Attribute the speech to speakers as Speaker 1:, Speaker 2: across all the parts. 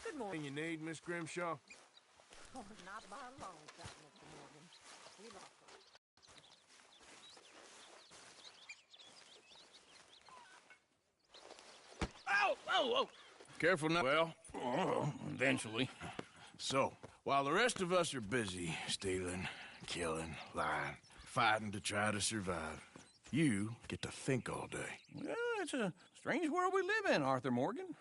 Speaker 1: Good morning. You need, Miss Grimshaw?
Speaker 2: Oh, not by a long shot, Mr. Morgan. We lost her.
Speaker 1: Ow! Oh, oh! Careful now. Well,
Speaker 3: Eventually.
Speaker 1: so, while the rest of us are busy stealing, killing, lying, fighting to try to survive, you get to think all day.
Speaker 3: Well, it's a strange world we live in, Arthur Morgan.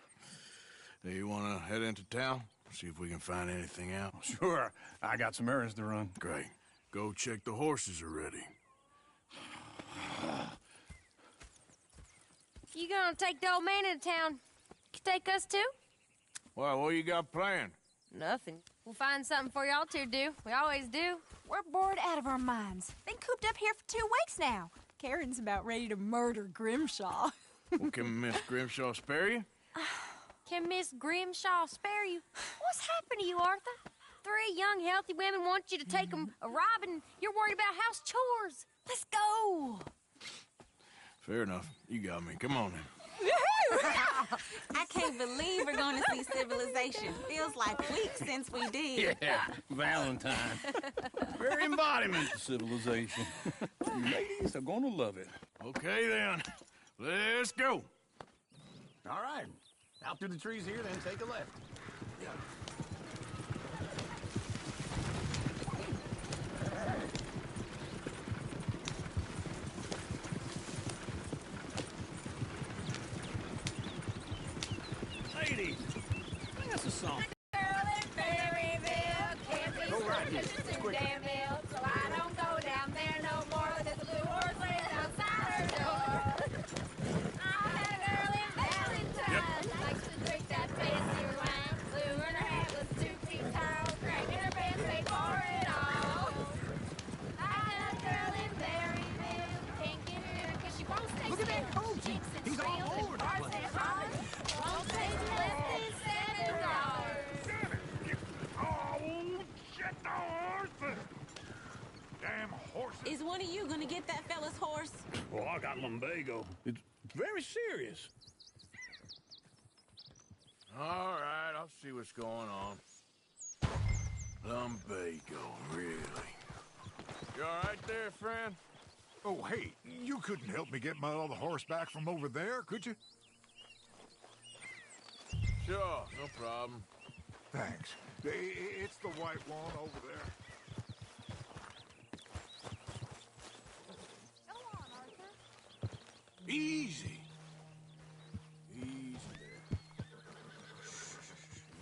Speaker 1: Do you want to head into town? See if we can find anything out?
Speaker 3: Sure, I got some errands to run.
Speaker 1: Great. Go check the horses are ready.
Speaker 4: You gonna take the old man into town? You take us too?
Speaker 1: Well, what you got planned?
Speaker 4: Nothing. We'll find something for y'all to do. We always do.
Speaker 5: We're bored out of our minds. Been cooped up here for 2 weeks now. Karen's about ready to murder Grimshaw.
Speaker 1: Well, can Miss Grimshaw spare you?
Speaker 4: Can Miss Grimshaw spare you? What's happened to you, Arthur? 3 young, healthy women want you to take them a robbing. You're worried about house chores. Let's go.
Speaker 1: Fair enough. You got me. Come on then.
Speaker 6: I can't believe we're going to see civilization. Feels like weeks since we did.
Speaker 3: Yeah, Valentine. Very embodiment of civilization. Ladies are gonna love it.
Speaker 1: Okay then. Let's go.
Speaker 3: All right. Out through the trees here, then take a left. Ladies, sing us a song.
Speaker 4: Girl in Berryville can't be switched to Danville, so I don't go down there no more. There's a blue horse laying outside her door. I had a girl in Valentine, likes to drink that fancy wine. Blue in her hat was 2 feet tall, crank in her pants paid for it all. I had a girl in Berryville, can't get her 'cause she won't stay
Speaker 3: Look at that
Speaker 4: still.
Speaker 3: coach.
Speaker 4: Chicks and
Speaker 3: He's all
Speaker 4: squeals and
Speaker 3: over the
Speaker 4: farts
Speaker 3: place.
Speaker 4: and hollers. Won't take less than $7.
Speaker 7: Oh, shit, the horse! Damn horses!
Speaker 6: Is one of you going to get that fella's horse?
Speaker 3: Well, I got lumbago. It's very serious.
Speaker 1: All right, I'll see what's going on. Lumbago, really? You all right there, friend?
Speaker 7: Oh, hey, you couldn't help me get my other horse back from over there, could you?
Speaker 1: Sure, no problem.
Speaker 7: Thanks. It's the white one over there.
Speaker 5: Go on, Arthur.
Speaker 1: Easy. Easy there.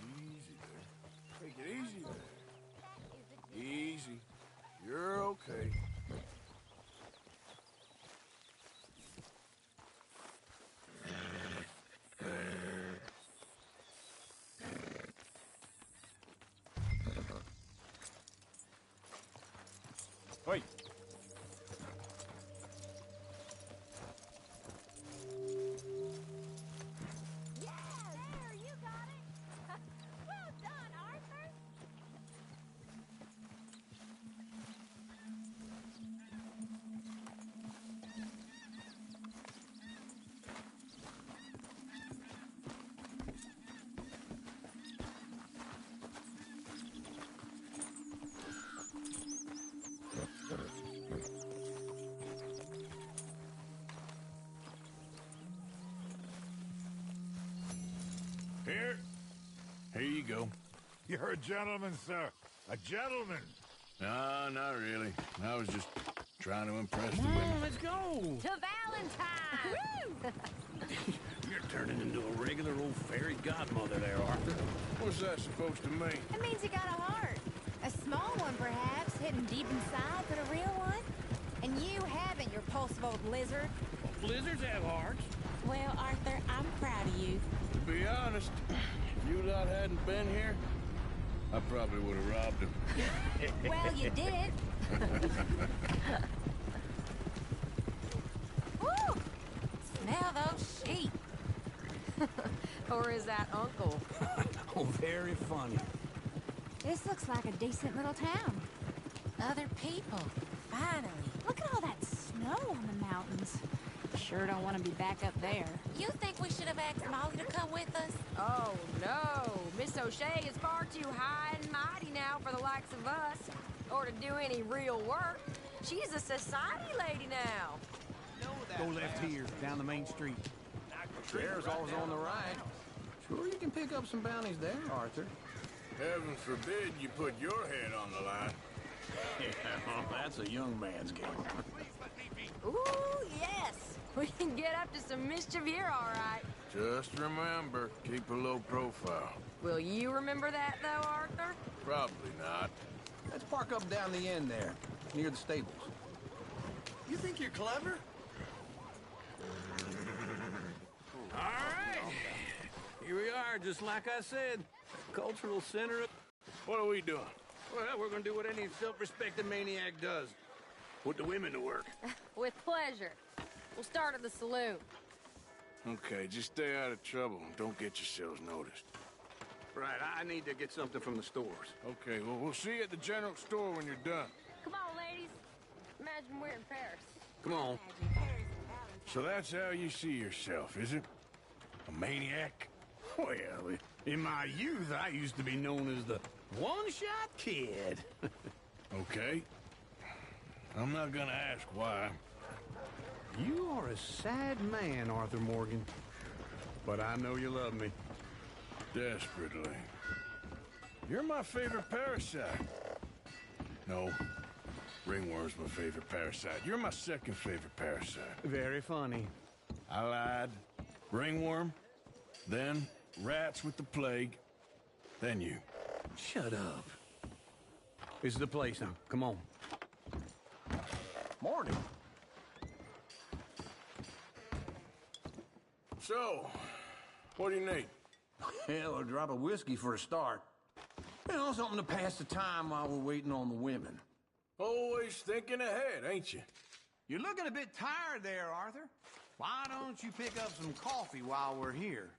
Speaker 1: Easy there. Take it easy there. Easy. You're okay. Wait.
Speaker 5: Yeah, there, you got it. Well done, Arthur.
Speaker 1: Here you go.
Speaker 7: You're a gentleman, sir. A gentleman.
Speaker 1: No, not really. I was just trying to impress the
Speaker 3: Come
Speaker 1: women.
Speaker 3: on, let's go.
Speaker 4: To Valentine!
Speaker 3: You're turning into a regular old fairy godmother there, Arthur.
Speaker 1: What's that supposed to mean?
Speaker 5: It means you got a heart. A small one, perhaps, hidden deep inside, but a real one. And you haven't, you repulsive old lizard.
Speaker 3: Well, blizzards have hearts.
Speaker 6: Well, Arthur, I'm proud of you.
Speaker 1: To be honest, if you lot hadn't been here, I probably would have robbed him.
Speaker 5: Well, you did. Woo! Smell those sheep.
Speaker 4: Or is that Uncle?
Speaker 3: Oh, very funny.
Speaker 5: This looks like a decent little town. Other people, finally. Look at all that snow on the mountains.
Speaker 8: Sure don't want to be back up there.
Speaker 5: You think we should have asked Molly to come with us?
Speaker 9: Oh, no. Miss O'Shea is far too high and mighty now for the likes of us, or to do any real work. She's a society lady now.
Speaker 10: Go left here, down the main street. Chair's always on the right. Sure you can pick up some bounties there, Arthur.
Speaker 1: Heaven forbid you put your head on the line.
Speaker 10: Yeah, well, that's a young man's game.
Speaker 9: Ooh, yes. We can get up to some mischief here, all right.
Speaker 1: Just remember, keep a low profile.
Speaker 9: Will you remember that, though, Arthur?
Speaker 1: Probably not.
Speaker 10: Let's park up down the end there, near the stables.
Speaker 3: You think you're clever?
Speaker 10: All right. Here we are, just like I said. Cultural center of...
Speaker 1: What are we doing?
Speaker 10: Well, we're gonna do what any self-respecting maniac does. Put the women to work.
Speaker 9: With pleasure. We'll start at the saloon.
Speaker 1: Okay, just stay out of trouble and don't get yourselves noticed.
Speaker 10: Right, I need to get something from the stores.
Speaker 1: Okay, well, we'll see you at the general store when you're done.
Speaker 9: Come on, ladies. Imagine we're in Paris.
Speaker 10: Come on.
Speaker 1: So that's how you see yourself, is it? A maniac?
Speaker 10: Well, in my youth, I used to be known as the one-shot kid.
Speaker 1: Okay. I'm not gonna ask why.
Speaker 10: You are a sad man, Arthur Morgan. But I know you love me.
Speaker 1: Desperately. You're my favorite parasite. No. Ringworm's my favorite parasite. You're my second favorite parasite.
Speaker 10: Very funny.
Speaker 1: I lied. Ringworm, then rats with the plague, then you.
Speaker 10: Shut up. This is the place now. Come on. Morning.
Speaker 1: So, what do you need?
Speaker 10: Hell, a drop of whiskey for a start. You know, something to pass the time while we're waiting on the women.
Speaker 1: Always thinking ahead, ain't you?
Speaker 11: You're looking a bit tired there, Arthur. Why don't you pick up some coffee while we're here?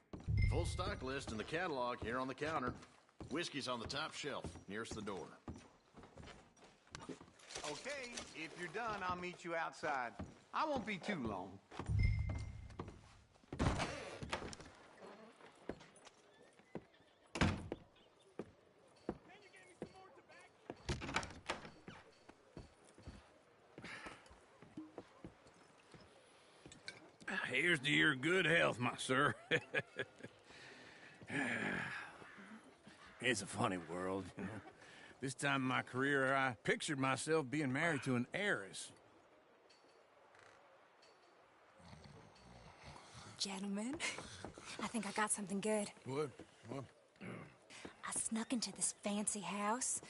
Speaker 12: Full stock list in the catalog here on the counter. Whiskey's on the top shelf, nearest the door.
Speaker 11: Okay, if you're done, I'll meet you outside. I won't be too long.
Speaker 10: Here's to your good health, my sir. It's a funny world, you know. This time in my career, I pictured myself being married to an heiress.
Speaker 5: Gentlemen, I think I got something good.
Speaker 1: What?
Speaker 5: I snuck into this fancy house,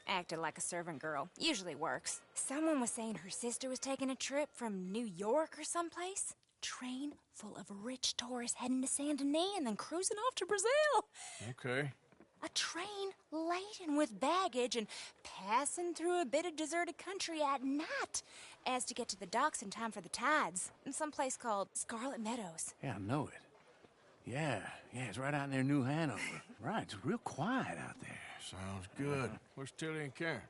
Speaker 5: acted like a servant girl. Usually works. Someone was saying her sister was taking a trip from New York or someplace. Train full of rich tourists heading to Saint Denis and then cruising off to Brazil.
Speaker 1: Okay.
Speaker 5: A train laden with baggage and passing through a bit of deserted country at night as to get to the docks in time for the tides in some place called Scarlet Meadows.
Speaker 10: Yeah, I know it. Yeah, it's right out near New Hanover. Right, it's real quiet out there.
Speaker 1: Sounds good. Where's Tilly and Karen?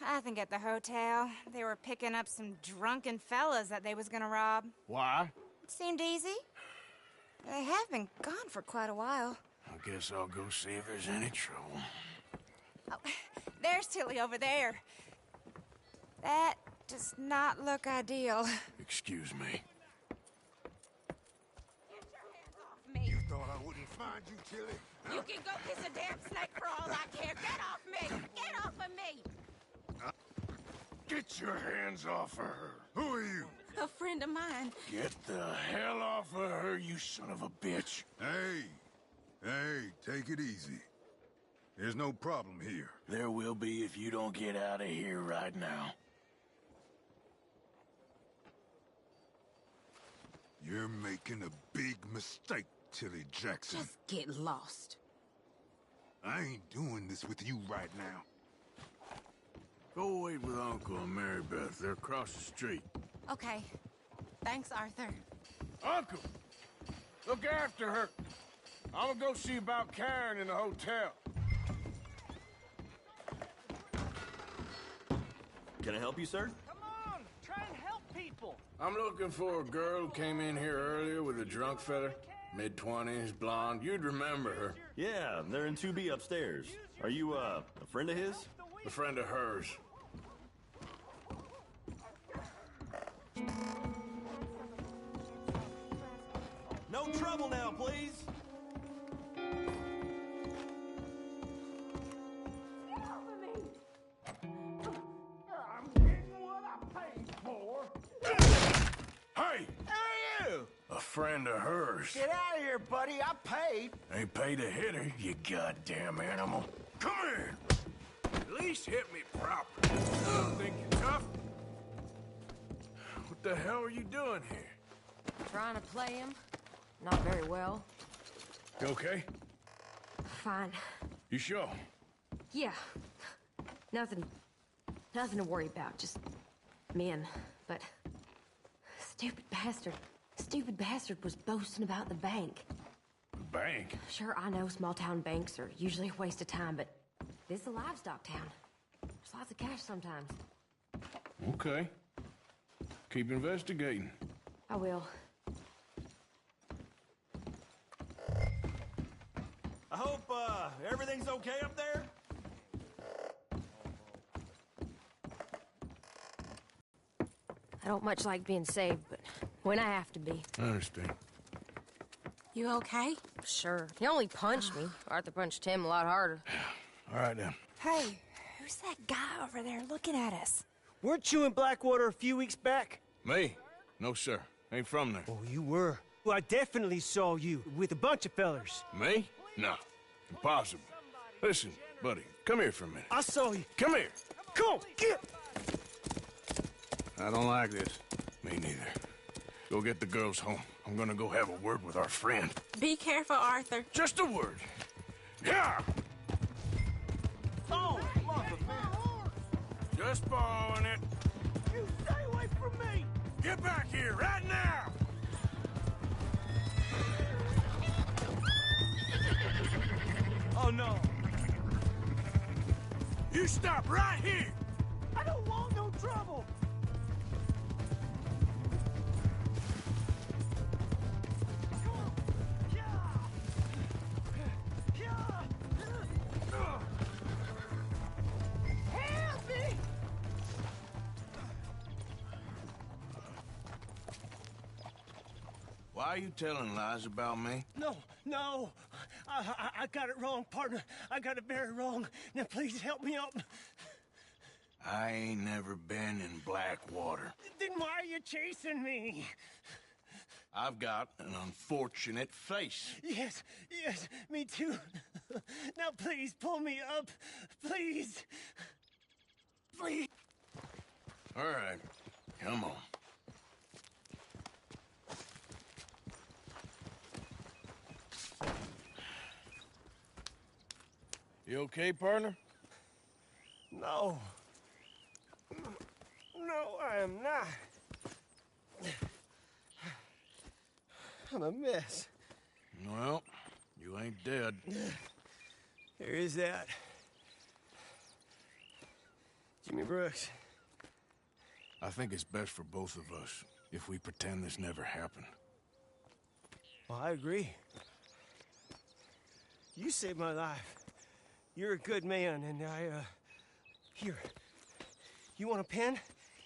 Speaker 5: I think at the hotel. They were picking up some drunken fellas that they was gonna rob.
Speaker 1: Why?
Speaker 5: It seemed easy. They have been gone for quite a while.
Speaker 1: I guess I'll go see if there's any trouble.
Speaker 5: Oh, there's Tilly over there. That does not look ideal.
Speaker 1: Excuse me.
Speaker 5: Get your hands off me.
Speaker 7: You thought I wouldn't find you, Tilly?
Speaker 5: You can go kiss a damn snake for all I care. Get off me! Get off of me!
Speaker 1: Get your hands off of her.
Speaker 7: Who are you?
Speaker 5: A friend of mine.
Speaker 1: Get the hell off of her, you son of a bitch.
Speaker 7: Hey, take it easy. There's no problem here.
Speaker 1: There will be if you don't get out of here right now.
Speaker 7: You're making a big mistake, Tilly Jackson.
Speaker 5: Just get lost.
Speaker 7: I ain't doing this with you right now.
Speaker 1: Go wait with Uncle and Mary Beth. They're across the street.
Speaker 5: Okay. Thanks, Arthur.
Speaker 1: Uncle! Look after her. I'm gonna go see about Karen in the hotel.
Speaker 12: Can I help you, sir?
Speaker 9: Come on, try and help
Speaker 10: people.
Speaker 1: I'm looking for a girl who came in here earlier with a drunk fella. Mid-20s, blonde. You'd remember her.
Speaker 13: Yeah, they're in 2B upstairs. Are you, a friend of his?
Speaker 1: A friend of hers.
Speaker 13: No trouble now, please.
Speaker 10: I'm getting what I paid for.
Speaker 1: Hey!
Speaker 10: Who are you?
Speaker 1: A friend of hers.
Speaker 10: Get out of here, buddy. I paid.
Speaker 1: Ain't paid to hit her, you goddamn animal. Come here! At least hit me proper. Think you're tough? What the hell are you doing here?
Speaker 9: Trying to play him. Not very well.
Speaker 1: You okay?
Speaker 9: Fine.
Speaker 1: You sure?
Speaker 9: Yeah. Nothing to worry about. Just men. But stupid bastard was boasting about the bank.
Speaker 1: The bank?
Speaker 9: Sure, I know small town banks are usually a waste of time, but this is a livestock town. There's lots of cash sometimes.
Speaker 1: Okay. Keep investigating.
Speaker 9: I will.
Speaker 13: I hope, everything's okay up there?
Speaker 9: I don't much like being saved, but when I have to be.
Speaker 1: I understand.
Speaker 5: You okay?
Speaker 9: Sure. He only punched me. Arthur punched him a lot harder.
Speaker 1: All right, then.
Speaker 5: Hey, who's that guy over there looking at us?
Speaker 10: Weren't you in Blackwater a few weeks back?
Speaker 1: Me? No, sir. Ain't from there.
Speaker 10: Oh, you were. Well, I definitely saw you with a bunch of fellers.
Speaker 1: Me? No. Impossible. Listen, buddy, come here for a minute.
Speaker 10: I saw you.
Speaker 1: Come here.
Speaker 10: Come on, get!
Speaker 1: I don't like this. Me neither. Go get the girls home. I'm gonna go have a word with our friend.
Speaker 5: Be careful, Arthur.
Speaker 1: Just a word. Yeah!
Speaker 10: Oh, motherfucker!
Speaker 1: Just borrowing it.
Speaker 10: You stay away from me!
Speaker 1: Get back here, right now!
Speaker 10: Oh, no.
Speaker 1: You stop right here!
Speaker 10: I don't want no trouble! Help me!
Speaker 1: Why are you telling lies about me?
Speaker 10: No. I got it wrong, partner. I got it very wrong. Now, please help me out.
Speaker 1: I ain't never been in Blackwater.
Speaker 10: Then why are you chasing me?
Speaker 1: I've got an unfortunate face.
Speaker 10: Yes, me too. Now, please, pull me up. Please. Please.
Speaker 1: All right, come on. You okay, partner?
Speaker 10: No. No, I am not. I'm a mess.
Speaker 1: Well, you ain't dead.
Speaker 10: There is that. Jimmy Brooks.
Speaker 1: I think it's best for both of us if we pretend this never happened.
Speaker 10: Well, I agree. You saved my life. You're a good man, and here. You want a pen?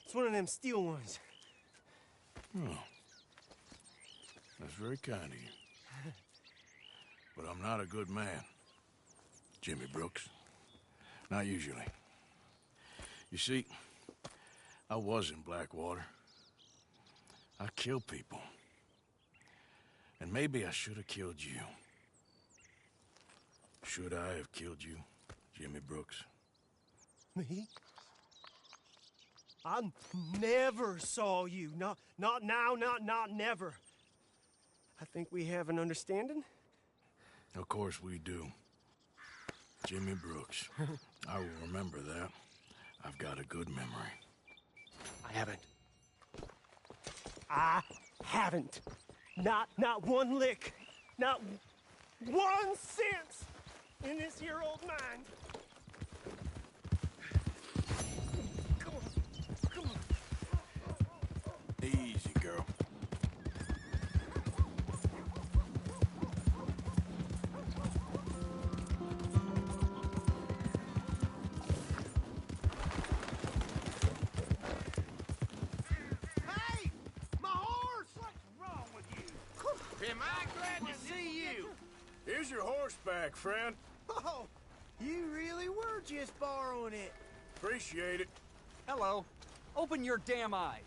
Speaker 10: It's one of them steel ones.
Speaker 1: Oh. That's very kind of you. But I'm not a good man, Jimmy Brooks. Not usually. You see, I was in Blackwater. I killed people. And maybe I should have killed you. Should I have killed you, Jimmy Brooks?
Speaker 10: Me? I never saw you. Not now, not never. I think we have an understanding.
Speaker 1: Of course we do. Jimmy Brooks. I will remember that. I've got a good memory.
Speaker 10: I haven't. Not one lick. Not 1 cent in this here old mine. Come on.
Speaker 11: Am I glad to see you?
Speaker 1: Here's your horseback, friend.
Speaker 10: Oh, you really were just borrowing it.
Speaker 1: Appreciate it.
Speaker 14: Hello. Open your damn eyes.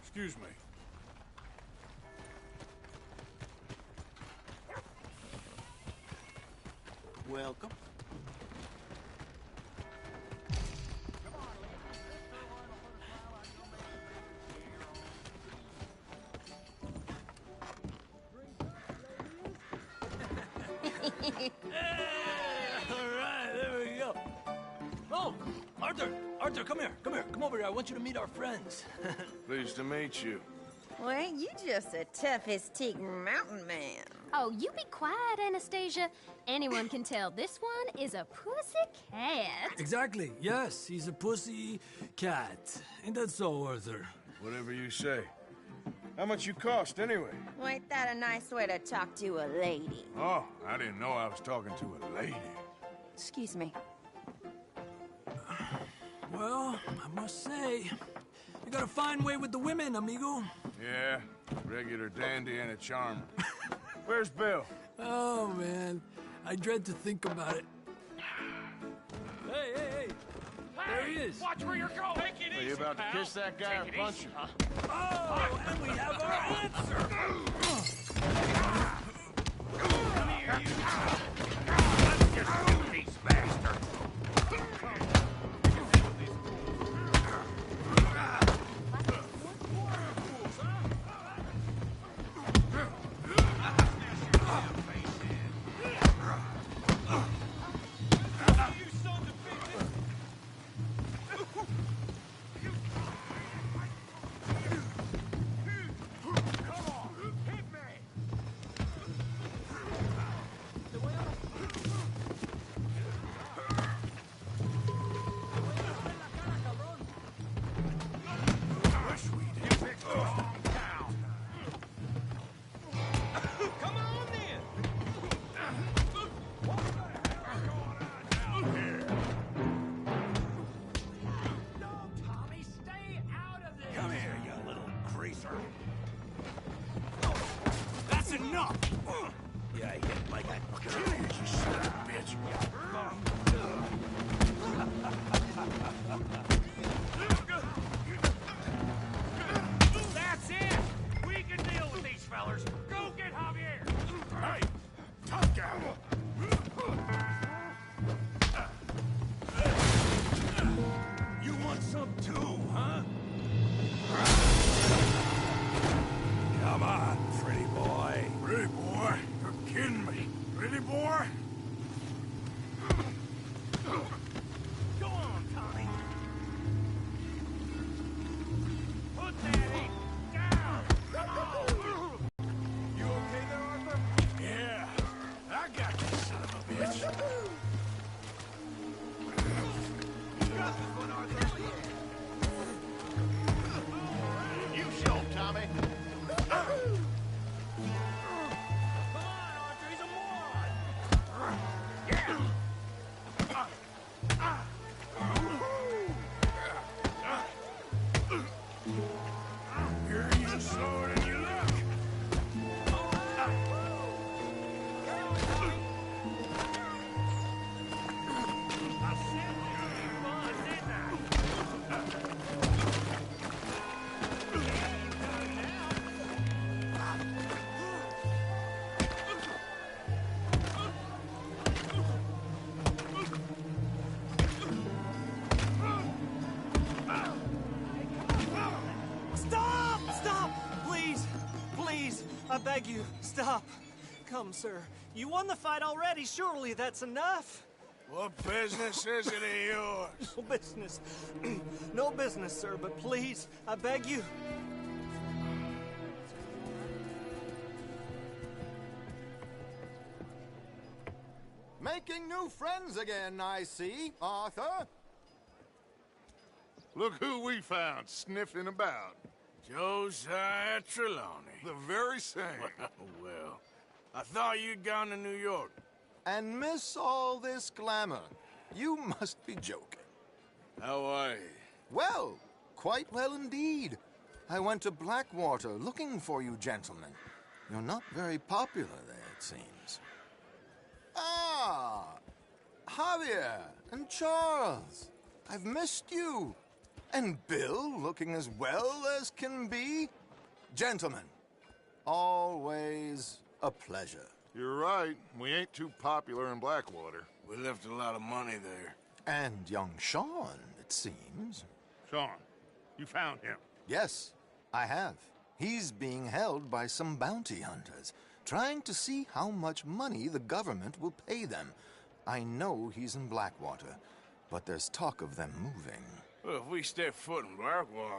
Speaker 1: Excuse me.
Speaker 11: Welcome.
Speaker 14: Alright, there we go. Oh, Arthur, come here. Come over here. I want you to meet our friends.
Speaker 1: Pleased to meet you.
Speaker 2: Well, ain't you just a tough-as-teak mountain man?
Speaker 15: Oh, you be quiet, Anastasia. Anyone can tell this one is a pussy cat.
Speaker 14: Exactly. Yes, he's a pussy cat. Ain't that so, Arthur?
Speaker 1: Whatever you say. How much you cost, anyway?
Speaker 2: Well, ain't that a nice way to talk to a lady?
Speaker 1: Oh, I didn't know I was talking to a lady.
Speaker 2: Excuse me.
Speaker 14: Well, I must say, you got a fine way with the women, amigo.
Speaker 1: Yeah, regular dandy and a charmer. Where's Bill?
Speaker 14: Oh, man. I dread to think about it. Hey! There he is.
Speaker 11: Watch where you're going. Take it
Speaker 1: Are you about to kiss that guy or punch him?
Speaker 14: Oh, and we have our answer.
Speaker 11: Come here, you. Let's just do these bastards. That's it! We can deal with these fellers. Go get Javier!
Speaker 1: Hey! Tough guy!
Speaker 11: You want some too, huh?
Speaker 1: Come on, pretty boy. Pretty boy? You're kidding me. Pretty boy?
Speaker 11: Go on, Tommy. Put that ape down! Come on!
Speaker 1: You okay there, Arthur? Yeah. I got this son of a bitch.
Speaker 11: You got this one, Arthur. You show him, Tommy. Come on, Arthur. He's a moron. Yeah.
Speaker 1: Here you slower than you look.
Speaker 11: I said this would be fun, didn't I?
Speaker 10: Stop! Please, I beg you, stop. Come, sir. You won the fight already. Surely that's enough.
Speaker 1: What business is it of yours?
Speaker 10: No business. No business, sir, but please, I beg you.
Speaker 16: Making new friends again, I see, Arthur.
Speaker 7: Look who we found sniffing about.
Speaker 1: Josiah Trelawney.
Speaker 7: The very same.
Speaker 1: Well, I thought you'd gone to New York.
Speaker 16: And miss all this glamour. You must be joking.
Speaker 1: How are you?
Speaker 16: Well, quite well indeed. I went to Blackwater looking for you gentlemen. You're not very popular there, it seems. Ah! Javier and Charles. I've missed you. And Bill looking as well as can be. Gentlemen, always a pleasure.
Speaker 7: You're right. We ain't too popular in Blackwater.
Speaker 1: We left a lot of money there.
Speaker 16: And young Sean, it seems.
Speaker 7: Sean, you found him?
Speaker 16: Yes, I have. He's being held by some bounty hunters, trying to see how much money the government will pay them. I know he's in Blackwater, but there's talk of them moving.
Speaker 1: Well, if we step foot in Blackwater...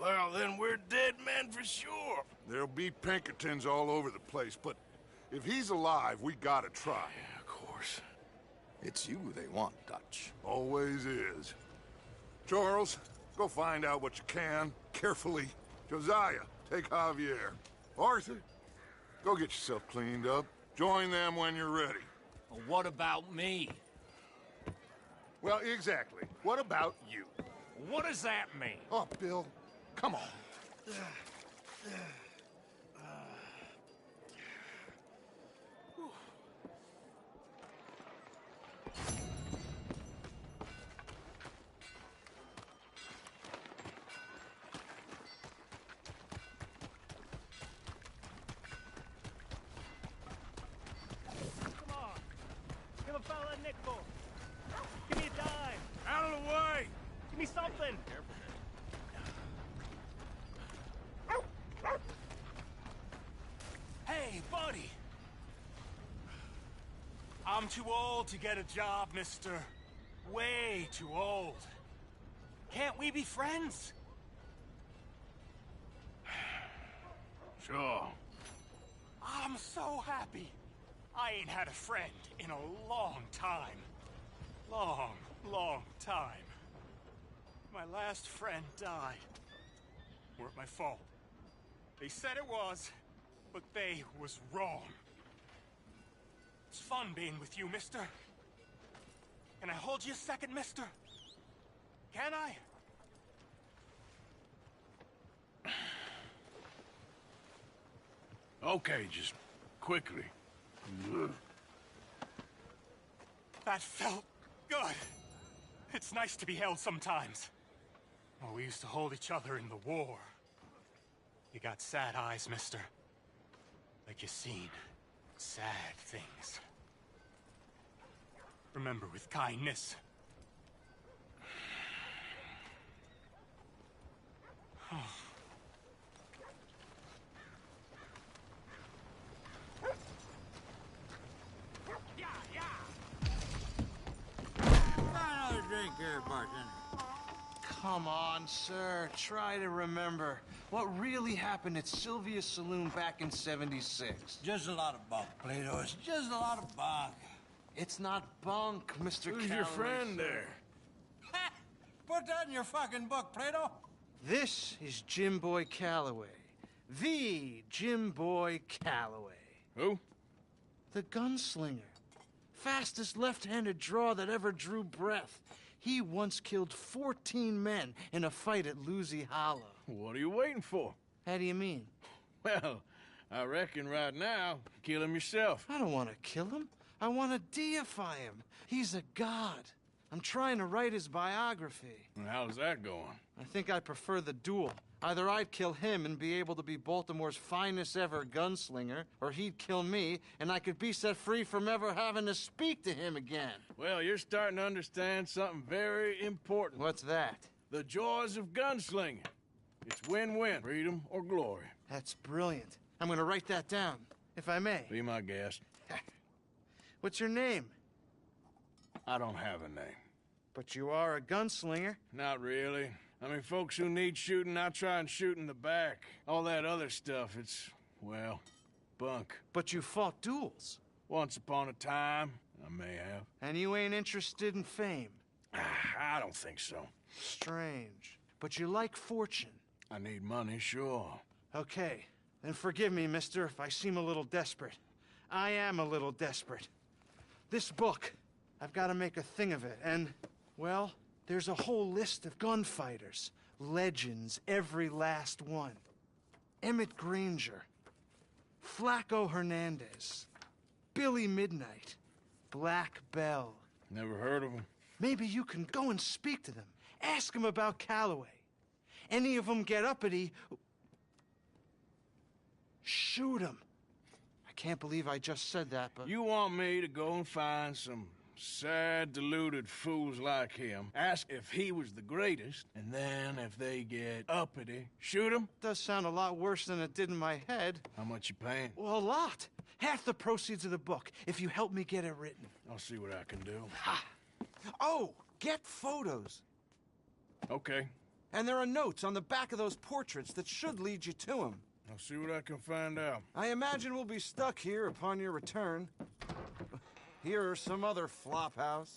Speaker 1: well, then we're dead men for sure.
Speaker 7: There'll be Pinkertons all over the place, but if he's alive, we gotta try.
Speaker 1: Yeah, of course.
Speaker 16: It's you they want, Dutch.
Speaker 7: Always is. Charles, go find out what you can, carefully. Josiah, take Javier. Arthur, go get yourself cleaned up. Join them when you're ready.
Speaker 14: Well, what about me?
Speaker 7: Well, exactly. What about you?
Speaker 14: What does that mean?
Speaker 7: Oh, Bill, come on.
Speaker 10: Give a fella a nickel. Give me a dime.
Speaker 1: Out of the way!
Speaker 10: Give me something.
Speaker 14: Hey, buddy! I'm too old to get a job, mister. Way too old. Can't we be friends?
Speaker 1: Sure.
Speaker 14: I'm so happy. I ain't had a friend in a long time. Long, long time. My last friend died. Weren't my fault. They said it was, but they was wrong. It's fun being with you, mister. Can I hold you a second, mister? Can I?
Speaker 1: Okay, just quickly.
Speaker 14: That felt good. It's nice to be held sometimes. Well, we used to hold each other in the war. You got sad eyes, mister. Like you seen sad things. Remember with kindness.
Speaker 11: Another drink here, bartender.
Speaker 17: Come on, sir. Try to remember what really happened at Sylvia's Saloon back in '76.
Speaker 11: Just a lot of bunk, Plato. It's just a lot of bunk.
Speaker 17: It's not bunk, Mr.
Speaker 1: Who's your friend there?
Speaker 11: Put that in your fucking book, Plato.
Speaker 17: This is Jim Boy Calloway. The Jim Boy Calloway.
Speaker 1: Who?
Speaker 17: The gunslinger. Fastest left-handed draw that ever drew breath. He once killed 14 men in a fight at Lucy Hollow.
Speaker 1: What are you waiting for?
Speaker 17: How do you mean?
Speaker 1: Well, I reckon right now, kill him yourself.
Speaker 17: I don't want to kill him. I want to deify him. He's a god. I'm trying to write his biography.
Speaker 1: And how's that going?
Speaker 17: I think I prefer the duel. Either I'd kill him and be able to be Baltimore's finest ever gunslinger, or he'd kill me and I could be set free from ever having to speak to him again.
Speaker 1: Well, you're starting to understand something very important.
Speaker 17: What's that?
Speaker 1: The joys of gunslinging. It's win-win, freedom or glory.
Speaker 17: That's brilliant. I'm gonna write that down, if I may.
Speaker 1: Be my guest.
Speaker 17: What's your name?
Speaker 1: I don't have a name.
Speaker 17: But you are a gunslinger.
Speaker 1: Not really. I mean, folks who need shooting, I try and shoot in the back. All that other stuff, it's, well, bunk.
Speaker 17: But you fought duels.
Speaker 1: Once upon a time, I may have.
Speaker 17: And you ain't interested in fame.
Speaker 1: I don't think so.
Speaker 17: Strange. But you like fortune.
Speaker 1: I need money, sure.
Speaker 17: Okay. Then forgive me, mister, if I seem a little desperate. I am a little desperate. This book, I've got to make a thing of it, and, well, there's a whole list of gunfighters. Legends, every last one. Emmett Granger, Flaco Hernandez, Billy Midnight, Black Bell.
Speaker 1: Never heard of him.
Speaker 17: Maybe you can go and speak to them. Ask them about Calloway. Any of them get uppity, shoot them. I can't believe I just said that, but...
Speaker 1: You want me to go and find some sad, deluded fools like him, ask if he was the greatest, and then if they get uppity, shoot him?
Speaker 17: Does sound a lot worse than it did in my head.
Speaker 1: How much you paying?
Speaker 17: Well, a lot. Half the proceeds of the book, if you help me get it written.
Speaker 1: I'll see what I can do.
Speaker 17: Ha! Oh, get photos.
Speaker 1: Okay.
Speaker 17: And there are notes on the back of those portraits that should lead you to him.
Speaker 1: I'll see what I can find out.
Speaker 17: I imagine we'll be stuck here upon your return. Here are some other flophouse.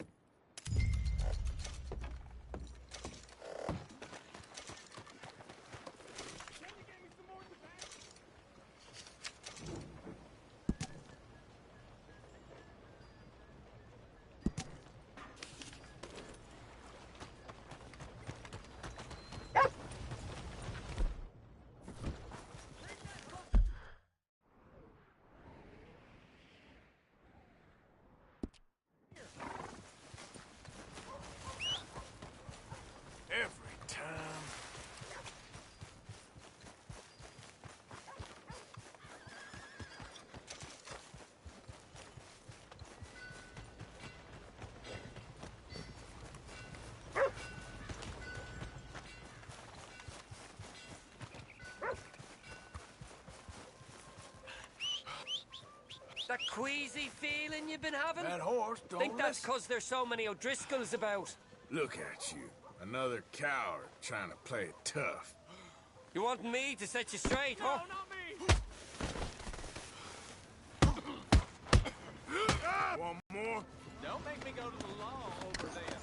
Speaker 18: That queasy feeling you've been having?
Speaker 1: That horse don't
Speaker 18: Think that's
Speaker 1: listen.
Speaker 18: 'cause there's so many O'Driscolls about.
Speaker 1: Look at you. Another coward trying to play it tough.
Speaker 18: You want me to set you straight, huh?
Speaker 14: No, not me!
Speaker 1: One more?
Speaker 14: Don't make me go to the law over this.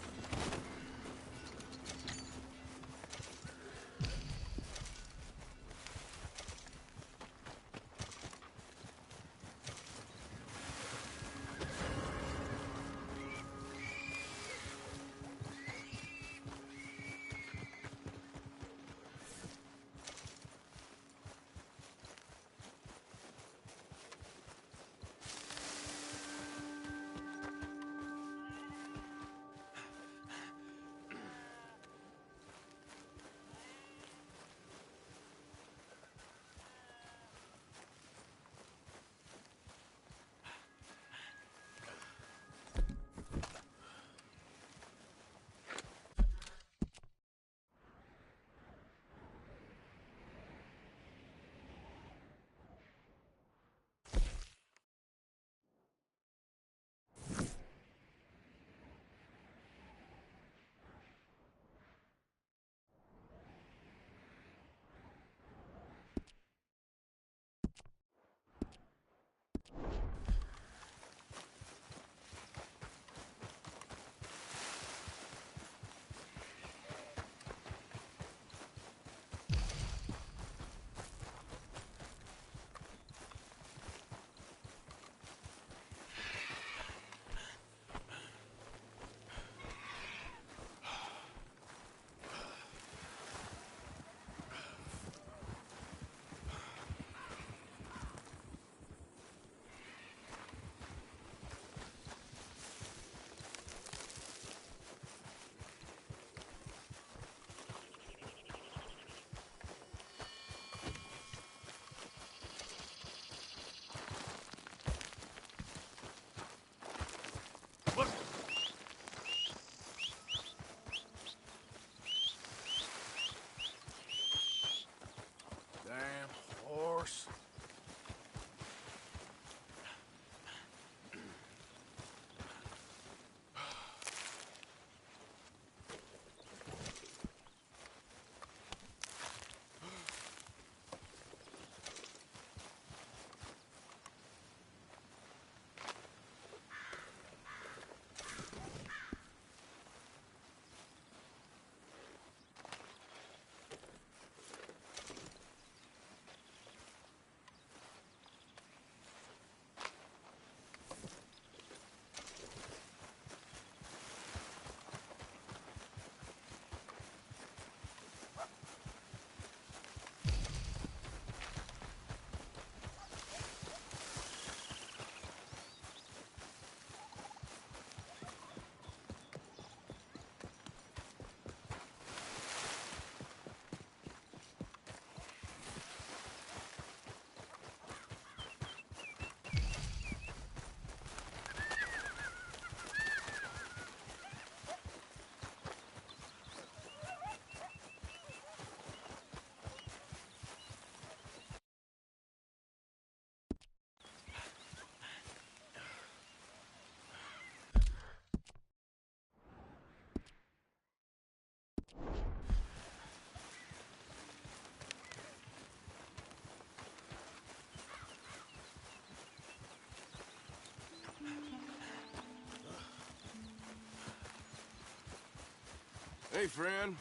Speaker 1: Hey, friend.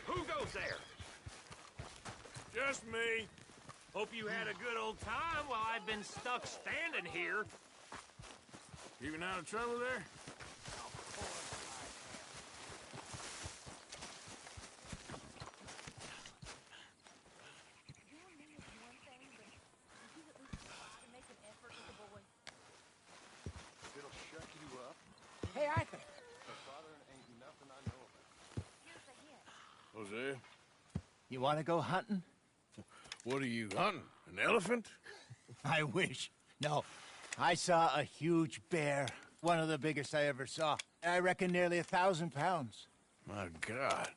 Speaker 14: Who goes there?
Speaker 1: Just me.
Speaker 14: Hope you had a good old time while I've been stuck standing here.
Speaker 1: Keeping out of trouble there?
Speaker 7: It'll shut you up.
Speaker 19: Hey, Arthur.
Speaker 7: My father ain't nothing I know about.
Speaker 1: Hosea?
Speaker 19: You want to go hunting?
Speaker 1: What are you hunting? An elephant?
Speaker 19: I wish. No. I saw a huge bear. One of the biggest I ever saw. I reckon nearly 1,000 pounds.
Speaker 1: My God.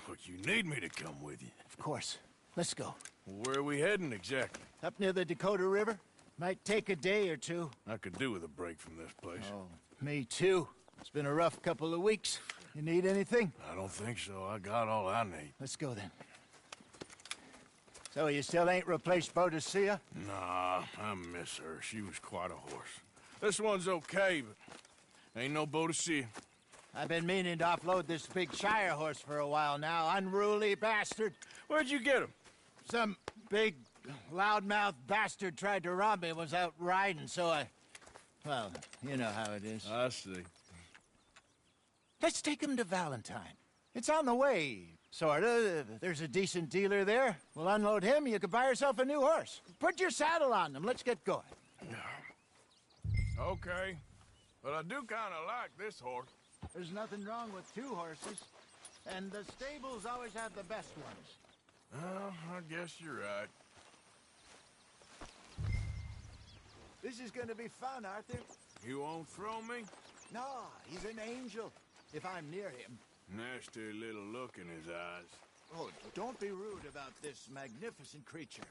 Speaker 1: But you need me to come with you.
Speaker 19: Of course. Let's go.
Speaker 1: Where are we heading exactly?
Speaker 19: Up near the Dakota River. Might take a day or two.
Speaker 1: I could do with a break from this place.
Speaker 19: Oh, me too. It's been a rough couple of weeks. You need anything?
Speaker 1: I don't think so. I got all I need.
Speaker 19: Let's go then. So you still ain't replaced Boadicea?
Speaker 1: Nah, I miss her. She was quite a horse. This one's okay, but ain't no Boadicea.
Speaker 19: I've been meaning to offload this big Shire horse for a while now. Unruly bastard.
Speaker 1: Where'd you get him?
Speaker 19: Some big, loudmouth bastard tried to rob me and was out riding, so I... Well, you know how it is.
Speaker 1: I see.
Speaker 19: Let's take him to Valentine. It's on the way, sorta. There's a decent dealer there. We'll unload him, you can buy yourself a new horse. Put your saddle on them, let's get going.
Speaker 1: Okay. But I do kinda like this horse.
Speaker 19: There's nothing wrong with two horses, and the stables always have the best ones.
Speaker 1: Well, I guess you're right.
Speaker 19: This is gonna be fun, Arthur.
Speaker 1: You won't throw me?
Speaker 19: No, he's an angel, if I'm near him.
Speaker 1: Nasty little look in his eyes.
Speaker 19: Oh, don't be rude about this magnificent creature.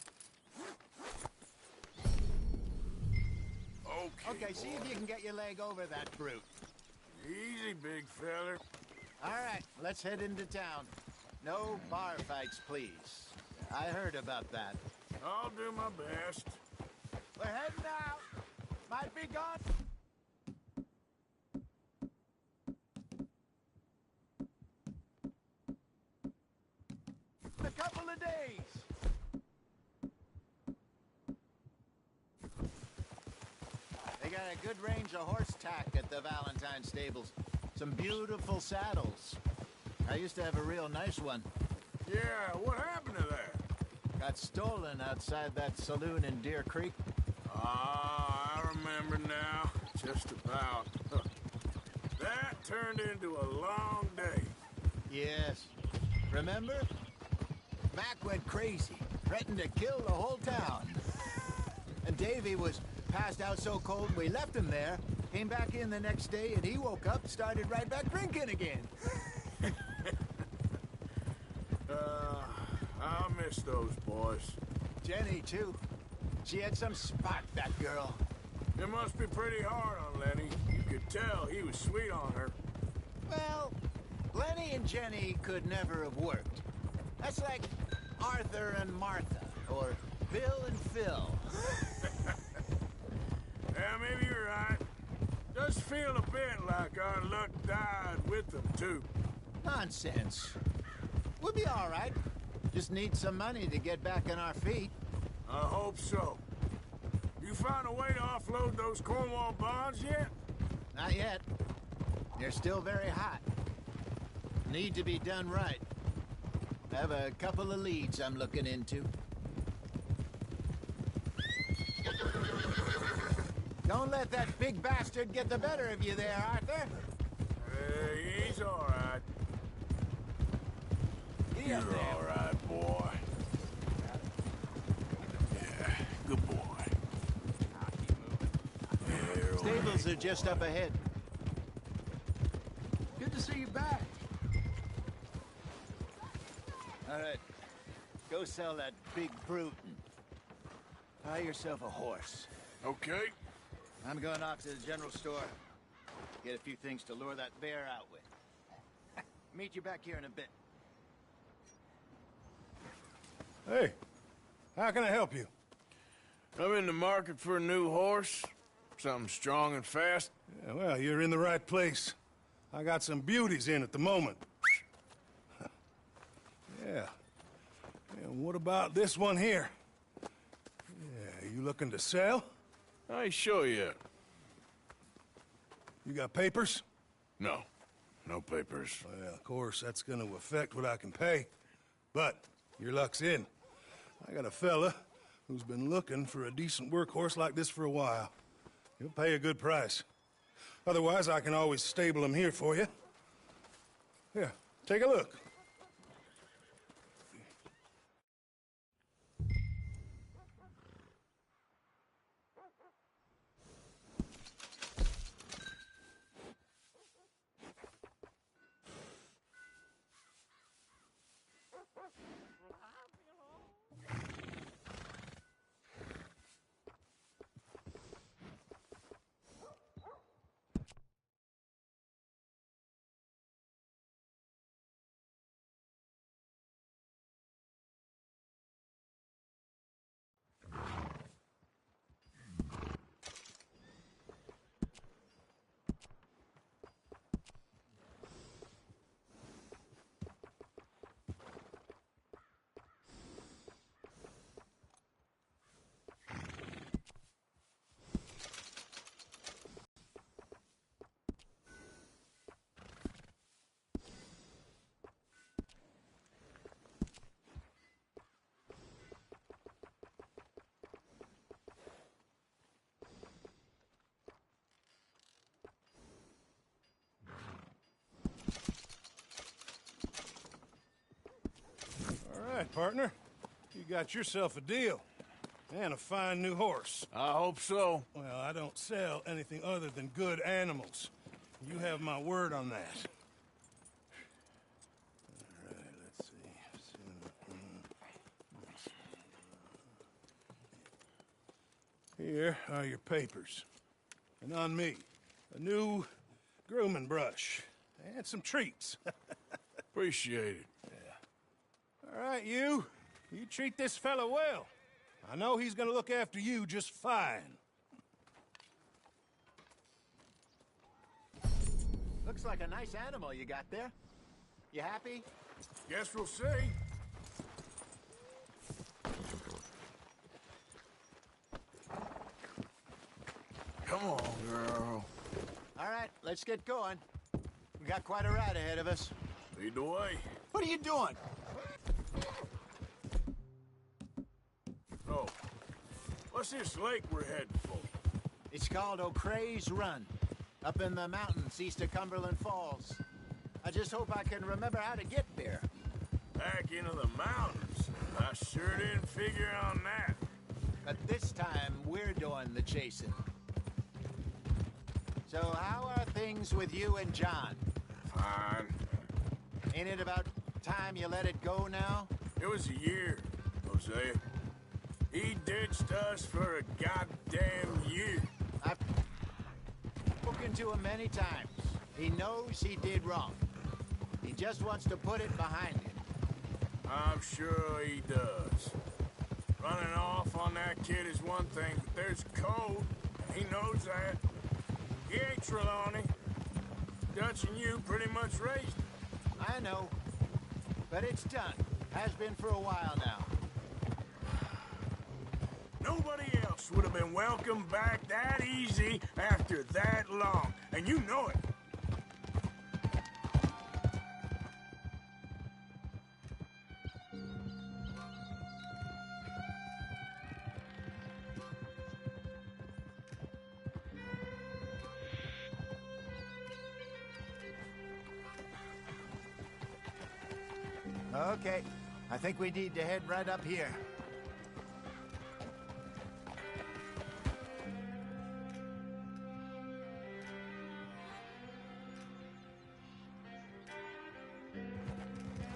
Speaker 19: Okay, see if you can get your leg over that brute.
Speaker 1: Easy, big feller.
Speaker 19: All right, let's head into town. No bar fights, please. I heard about that.
Speaker 1: I'll do my best.
Speaker 19: We're heading out. Might be gone. In a couple of days. They got a good range of horse tack at the Valentine stables. Some beautiful saddles. I used to have a real nice one.
Speaker 1: Yeah, what happened to that?
Speaker 19: Got stolen outside that saloon in Deer Creek.
Speaker 1: Ah, I remember now. Just about. That turned into a long day.
Speaker 19: Yes. Remember? Mac went crazy, threatened to kill the whole town. And Davy was passed out so cold we left him there, came back in the next day, and he woke up, started right back drinking again.
Speaker 1: I miss those boys.
Speaker 19: Jenny, too. She had some spot, that girl.
Speaker 1: It must be pretty hard on Lenny. You could tell he was sweet on her.
Speaker 19: Well, Lenny and Jenny could never have worked. That's like Arthur and Martha, or Bill and Phil.
Speaker 1: Yeah, maybe you're right. Does feel a bit like our luck died with them, too.
Speaker 19: Nonsense. We'll be all right. Just need some money to get back on our feet.
Speaker 1: I hope so. You find a way to offload those Cornwall bonds yet?
Speaker 19: Not yet. They're still very hot. Need to be done right. I have a couple of leads I'm looking into. Don't let that big bastard get the better of you there, Arthur.
Speaker 1: He's all right. You're all right, boy. Yeah, good boy.
Speaker 19: Stables are just up ahead. Good to see you back. All right, go sell that big brute and buy yourself a horse.
Speaker 1: Okay.
Speaker 19: I'm going off to the general store. Get a few things to lure that bear out with. Meet you back here in a bit.
Speaker 1: Hey,
Speaker 20: How can I help you?
Speaker 1: I'm in the market for a new horse. Something strong and fast.
Speaker 20: Yeah, well, you're in the right place. I got some beauties in at the moment. Yeah. And what about this one here? Yeah, you looking to sell?
Speaker 1: I ain't sure yet.
Speaker 20: You got papers?
Speaker 1: No. No papers.
Speaker 20: Well, of course, that's gonna affect what I can pay. But your luck's in. I got a fella who's been looking for a decent workhorse like this for a while. He'll pay a good price. Otherwise, I can always stable him here for you. Here, take a look. All right, partner. You got yourself a deal. And a fine new horse.
Speaker 1: I hope so.
Speaker 20: Well, I don't sell anything other than good animals. You have my word on that. All right, let's see. Here are your papers. And on me, a new grooming brush. And some treats.
Speaker 1: Appreciate it.
Speaker 20: All right, you treat this fella well. I know he's gonna look after you just fine.
Speaker 19: Looks like a nice animal you got there. You happy?
Speaker 1: Guess we'll see. Come on, girl.
Speaker 19: All right, let's get going. We got quite a ride ahead of us.
Speaker 1: Lead the way.
Speaker 19: What are you doing?
Speaker 1: Oh, what's this lake we're heading for?
Speaker 19: It's called O'Creagh's Run, up in the mountains east of Cumberland Falls. I just hope I can remember how to get there.
Speaker 1: Back into the mountains? I sure didn't figure on that.
Speaker 19: But this time, we're doing the chasing. So how are things with you and John?
Speaker 1: Fine.
Speaker 19: Ain't it about time you let it go now?
Speaker 1: It was a year, Hosea. He ditched us for a goddamn year.
Speaker 19: I've spoken to him many times. He knows he did wrong. He just wants to put it behind him.
Speaker 1: I'm sure he does. Running off on that kid is one thing, but there's code, and he knows that. He ain't Trelawney. Dutch and you pretty much raised him.
Speaker 19: I know, but it's done. Has been for a while now.
Speaker 1: Nobody else would have been welcomed back that easy after that long, and you know it.
Speaker 19: Okay, I think we need to head right up here.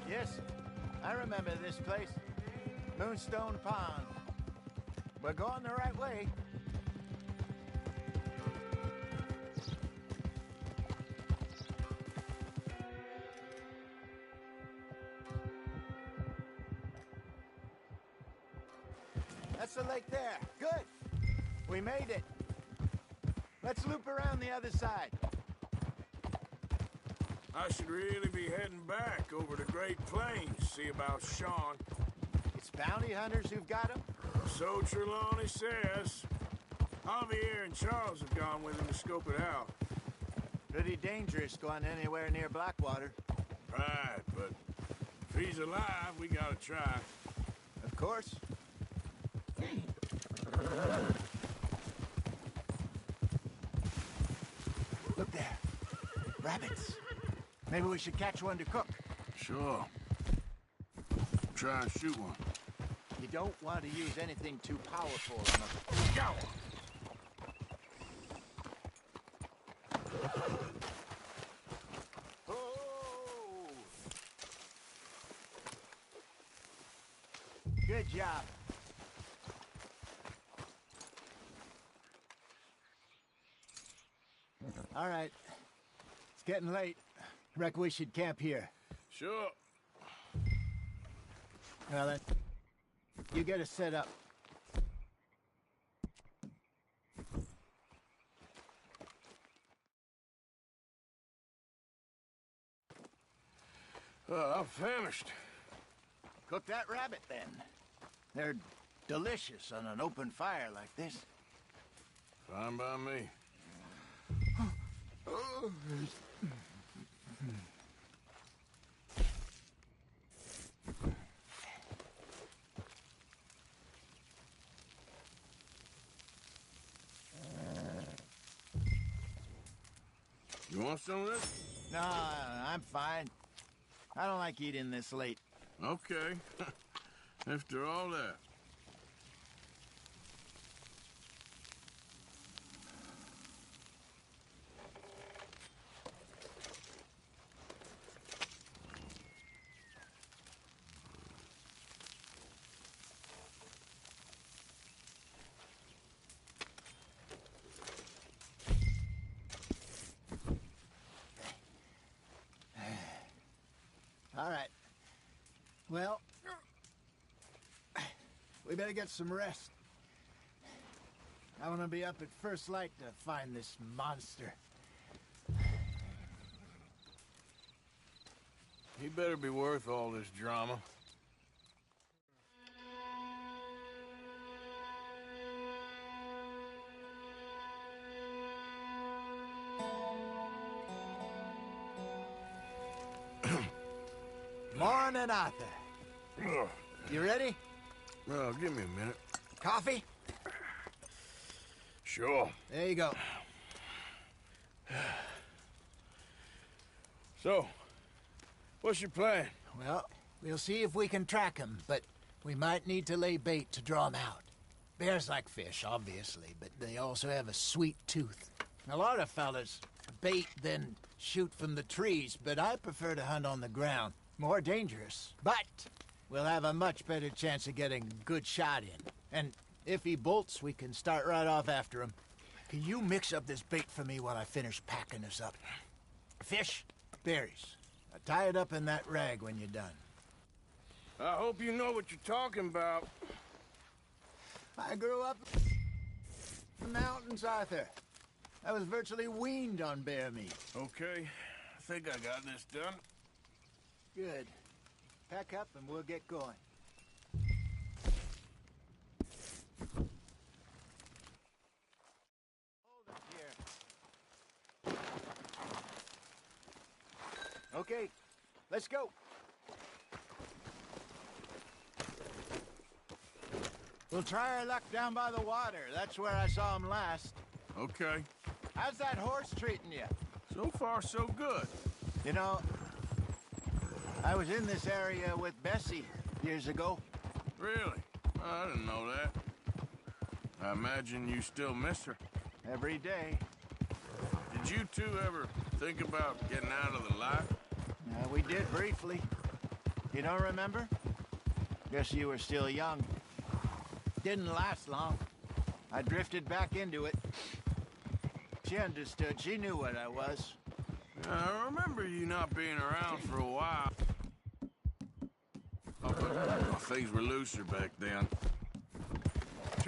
Speaker 19: Yes, I remember this place. Moonstone Pond. We're going the right way. That's the lake there. Good. We made it. Let's loop around the other side.
Speaker 1: I should really be heading back over the Great Plains, see about Sean.
Speaker 19: It's bounty hunters who've got him?
Speaker 1: So Trelawney says. Javier and Charles have gone with him to scope it out.
Speaker 19: Pretty dangerous going anywhere near Blackwater.
Speaker 1: Right, but if he's alive, we gotta try.
Speaker 19: Of course. Look there. Rabbits. Maybe we should catch one to cook.
Speaker 1: Sure. Try and shoot one.
Speaker 19: You don't want to use anything too powerful on a... Go! Oh! Good job. All right. It's getting late. Reckon we should camp here.
Speaker 1: Sure.
Speaker 19: Well then, you get us set up.
Speaker 1: I'm famished.
Speaker 19: Cook that rabbit then. They're delicious on an open fire like this.
Speaker 1: Fine by me. You want some of this?
Speaker 19: No, I'm fine. I don't like eating this late.
Speaker 1: Okay. After all that.
Speaker 19: All right. Well, we better get some rest. I want to be up at first light to find this monster.
Speaker 1: He better be worth all this drama.
Speaker 19: Morning, Arthur. You ready?
Speaker 1: Well, give me a minute.
Speaker 19: Coffee?
Speaker 1: Sure.
Speaker 19: There you go.
Speaker 1: So, what's your plan?
Speaker 19: Well, we'll see if we can track him, but we might need to lay bait to draw him out. Bears like fish, obviously, but they also have a sweet tooth. A lot of fellas bait, then shoot from the trees, but I prefer to hunt on the ground. More dangerous, but we'll have a much better chance of getting a good shot in. And if he bolts, we can start right off after him. Can you mix up this bait for me while I finish packing this up? Fish, berries. Tie it up in that rag when you're done.
Speaker 1: I hope you know what you're talking about.
Speaker 19: I grew up in the mountains, Arthur. I was virtually weaned on bear meat.
Speaker 1: Okay, I think I got this done.
Speaker 19: Good. Pack up and we'll get going. Hold it here. Okay, let's go. We'll try our luck down by the water. That's where I saw him last.
Speaker 1: Okay.
Speaker 19: How's that horse treating you?
Speaker 1: So far, so good.
Speaker 19: You know, I was in this area with Bessie years ago.
Speaker 1: Really? I didn't know that. I imagine you still miss her.
Speaker 19: Every day.
Speaker 1: Did you two ever think about getting out of the life?
Speaker 19: We did briefly. You don't remember? Guess you were still young. Didn't last long. I drifted back into it. She understood. She knew what I was.
Speaker 1: I remember you not being around for a while. Oh, but things were looser back then.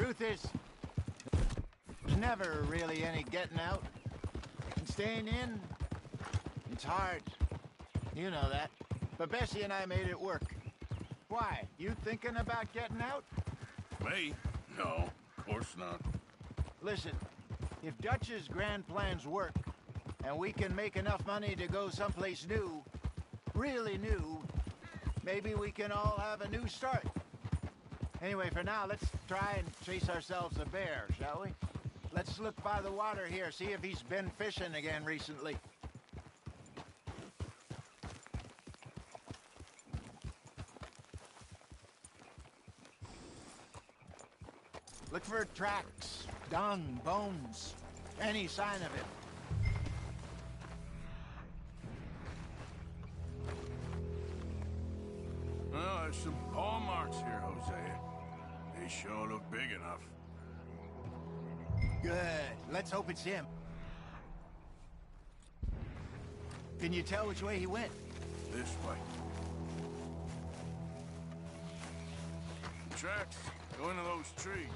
Speaker 19: Truth is, there's never really any getting out. And staying in, it's hard. You know that. But Bessie and I made it work. Why? You thinking about getting out?
Speaker 1: Me? No, of course not.
Speaker 19: Listen, if Dutch's grand plans work, and we can make enough money to go someplace new, really new, maybe we can all have a new start. Anyway, for now, let's try and chase ourselves a bear, shall we? Let's look by the water here, see if he's been fishing again recently. Look for tracks, dung, bones, any sign of it.
Speaker 1: Well, there's some paw marks here, Hosea. They sure look big enough.
Speaker 19: Good. Let's hope it's him. Can you tell which way he went?
Speaker 1: This way. Tracks go into those trees.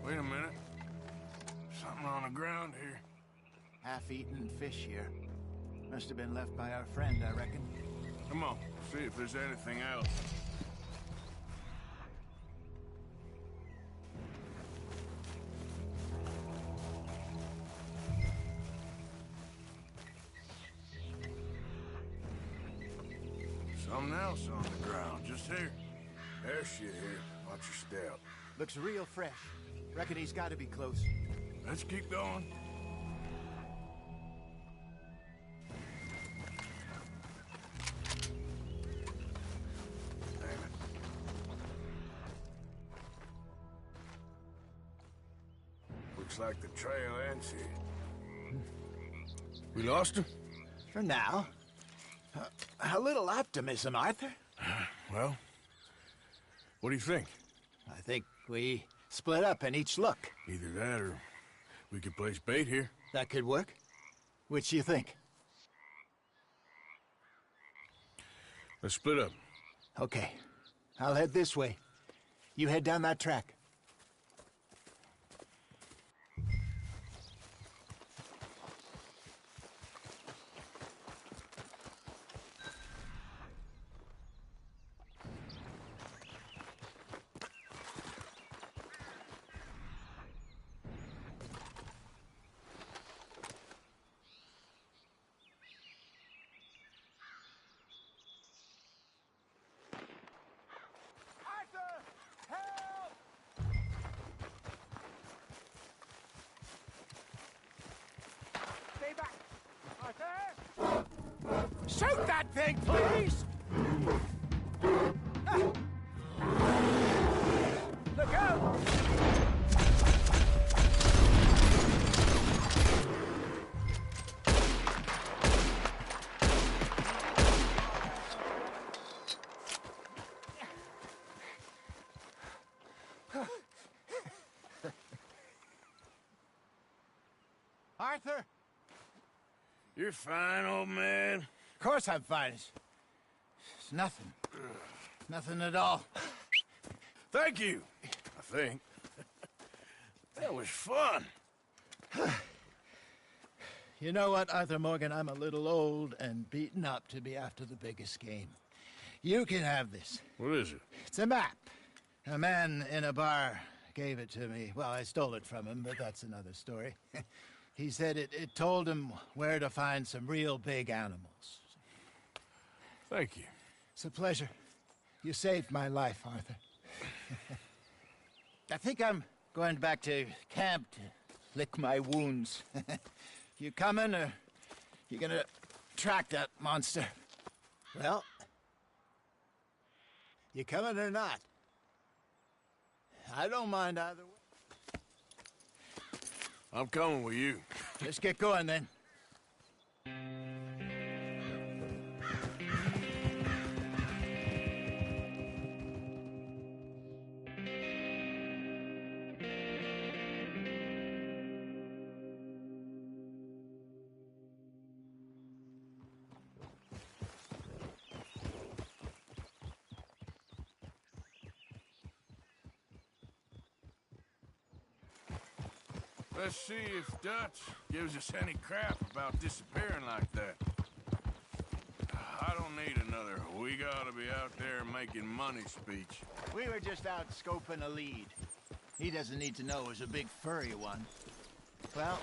Speaker 1: Wait a minute. Something on the ground here.
Speaker 19: Half-eaten fish here. Must have been left by our friend, I reckon.
Speaker 1: Come on, see if there's anything else. Something else on the ground, just here. There's shit here. Watch your step.
Speaker 19: Looks real fresh. Reckon he's got to be close.
Speaker 1: Let's keep going. Damn it. Looks like the trail ends here. We lost him?
Speaker 19: For now. A little optimism, Arthur.
Speaker 1: Well, what do you think?
Speaker 19: I think we split up and each look.
Speaker 1: Either that or we could place bait here.
Speaker 19: That could work. Which do you think?
Speaker 1: Let's split up.
Speaker 19: Okay. I'll head this way. You head down that track.
Speaker 14: Shoot that thing, please! Look out!
Speaker 19: Arthur!
Speaker 1: You're fine, old man.
Speaker 19: Of course I'm fine. It's nothing. Nothing at all.
Speaker 1: Thank you, I think. That was fun.
Speaker 19: You know what, Arthur Morgan? I'm a little old and beaten up to be after the biggest game. You can have this.
Speaker 1: What is it?
Speaker 19: It's a map. A man in a bar gave it to me. Well, I stole it from him, but that's another story. He said it told him where to find some real big animals.
Speaker 1: Thank you.
Speaker 19: It's a pleasure. You saved my life, Arthur. I think I'm going back to camp to lick my wounds. You coming, or you gonna track that monster? Well, you coming or not? I don't mind either way.
Speaker 1: I'm coming with you.
Speaker 19: Let's get going, then.
Speaker 1: Let's see if Dutch gives us any crap about disappearing like that. I don't need another "we gotta be out there making money" speech.
Speaker 19: We were just out scoping a lead. He doesn't need to know it was a big furry one. Well,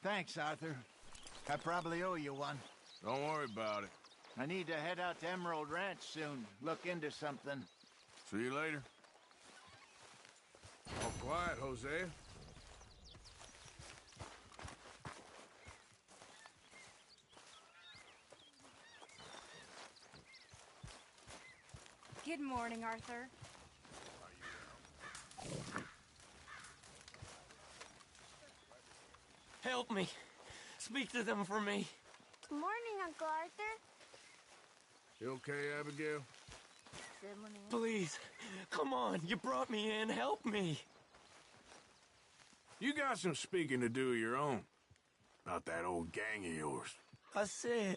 Speaker 19: thanks, Arthur. I probably owe you one.
Speaker 1: Don't worry about it.
Speaker 19: I need to head out to Emerald Ranch soon. Look into something.
Speaker 1: See you later. All quiet, Hosea.
Speaker 5: Good morning, Arthur.
Speaker 18: Help me. Speak to them for me.
Speaker 4: Good morning, Uncle Arthur.
Speaker 1: You okay, Abigail?
Speaker 18: Please, come on. You brought me in. Help me.
Speaker 1: You got some speaking to do of your own. About that old gang of yours.
Speaker 18: I said,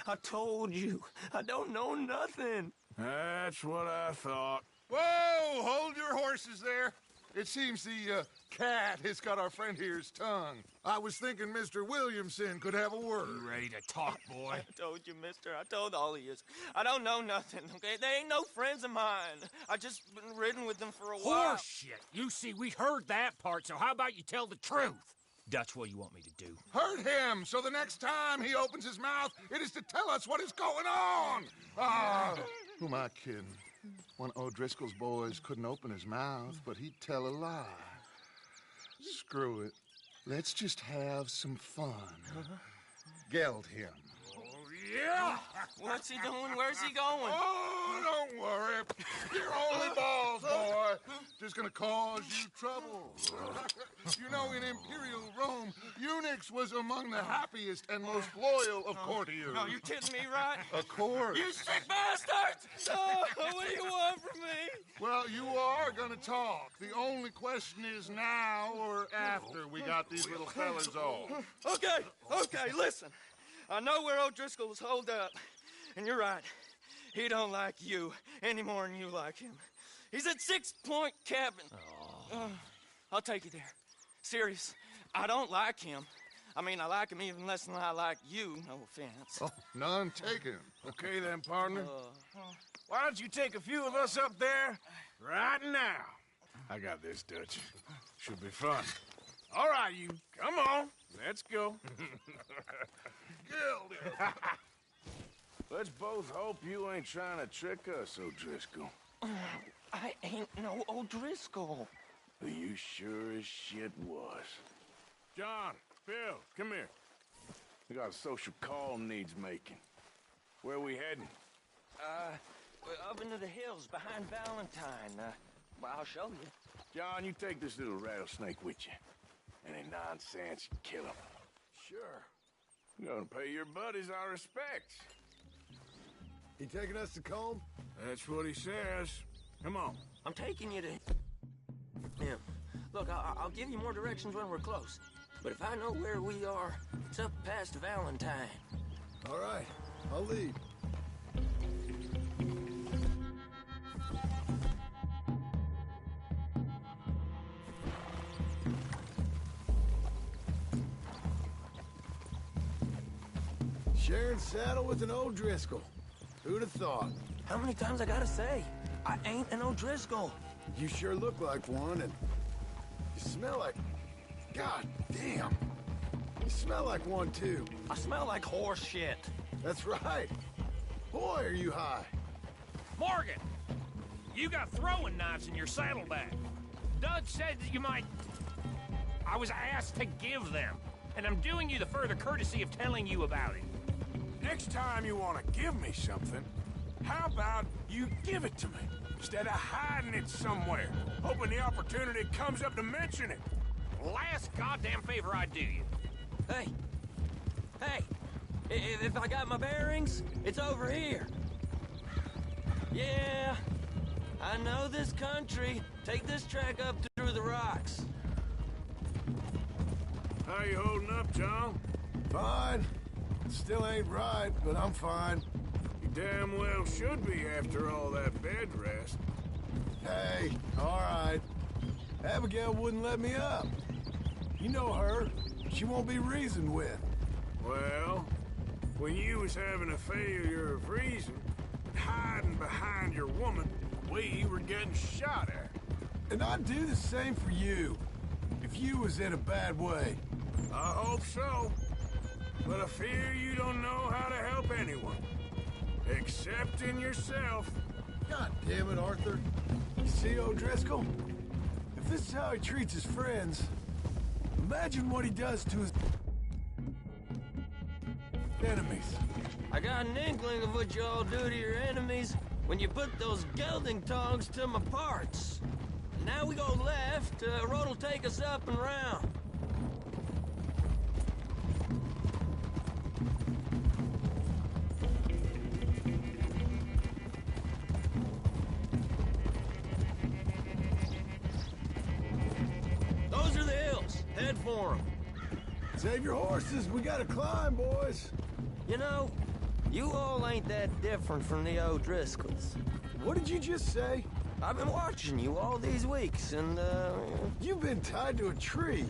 Speaker 18: I told you, I don't know nothing.
Speaker 1: That's what I thought.
Speaker 7: Whoa! Hold your horses there. It seems the cat has got our friend here's tongue. I was thinking Mr. Williamson could have a word.
Speaker 14: You ready to talk, boy?
Speaker 18: I told you, mister. I told all of you. I don't know nothing, okay? They ain't no friends of mine. I just been ridden with them for a while.
Speaker 14: Horseshit. You see, we heard that part, so how about you tell the truth? Dutch, what do you want me to do?
Speaker 7: Hurt him, so the next time he opens his mouth, it is to tell us what is going on. Ah, who am I kidding? One of O'Driscoll's boys couldn't open his mouth, but he'd tell a lie. Screw it. Let's just have some fun. Geld him.
Speaker 18: Yeah! What's he doing? Where's he going?
Speaker 7: Oh, don't worry. You're only balls, boy. Just gonna cause you trouble. You know, in Imperial Rome, eunuchs was among the happiest and most loyal of courtiers.
Speaker 18: No, you kidding me, right?
Speaker 7: Of course.
Speaker 18: You sick bastards! Oh, what do you want from me?
Speaker 7: Well, you are gonna talk. The only question is now or after we got these little fellas off.
Speaker 18: Okay, listen. I know where O'Driscoll's holed up, and you're right. He don't like you any more than you like him. He's at 6 Point Cabin. I'll take you there. Serious, I don't like him. I mean, I like him even less than I like you, no offense.
Speaker 7: Oh, none taken.
Speaker 1: Okay then, partner. Why don't you take a few of us up there right now? I got this, Dutch. Should be fun. All right, you. Come on. Let's go. Let's both hope you ain't trying to trick us, O'Driscoll.
Speaker 18: I ain't no O'Driscoll.
Speaker 1: You sure as shit was. John, Phil, come here. We got a social call needs making. Where we heading?
Speaker 18: Up into the hills behind Valentine. Well, I'll show you.
Speaker 1: John, you take this little rattlesnake with you. Any nonsense, you kill him.
Speaker 20: Sure.
Speaker 1: We're gonna pay your buddies our respects.
Speaker 20: He taking us to Combe?
Speaker 1: That's what he says. Come on.
Speaker 18: I'm taking you to him. Look, I'll give you more directions when we're close. But if I know where we are, it's up past Valentine.
Speaker 20: All right, I'll lead. Sharing saddle with an O'Driscoll. Who'd have thought?
Speaker 18: How many times I gotta say? I ain't an O'Driscoll.
Speaker 20: You sure look like one, and you smell like... God damn. You smell like one, too.
Speaker 18: I smell like horse shit.
Speaker 20: That's right. Boy, are you high.
Speaker 14: Morgan! You got throwing knives in your saddlebag. Dud said that you might... I was asked to give them, and I'm doing you the further courtesy of telling you about it.
Speaker 1: Next time you want to give me something, how about you give it to me, instead of hiding it somewhere, hoping the opportunity comes up to mention it?
Speaker 14: Last goddamn favor I do you.
Speaker 18: Hey, if I got my bearings, it's over here. Yeah, I know this country. Take this track up through the rocks.
Speaker 1: How you holding up, John?
Speaker 20: Fine. Still ain't right, but I'm fine.
Speaker 1: You damn well should be after all that bed rest.
Speaker 20: Hey, all right. Abigail wouldn't let me up. You know her. She won't be reasoned with.
Speaker 1: Well, when you was having a failure of reason, hiding behind your woman, we were getting shot at.
Speaker 20: And I'd do the same for you, if you was in a bad way.
Speaker 1: I hope so. But I fear you don't know how to help anyone. Except in yourself.
Speaker 20: God damn it, Arthur. You see O'Driscoll? If this is how he treats his friends, imagine what he does to his enemies.
Speaker 18: I got an inkling of what you all do to your enemies when you put those gelding tongs to my parts. Now we go left, road will take us up and round. Those are the hills. Head for them.
Speaker 20: Save your horses. We gotta climb, boys.
Speaker 18: You know, you all ain't that different from the O'Driscolls.
Speaker 20: What did you just say?
Speaker 18: I've been watching you all these weeks, and,
Speaker 20: You've been tied to a tree.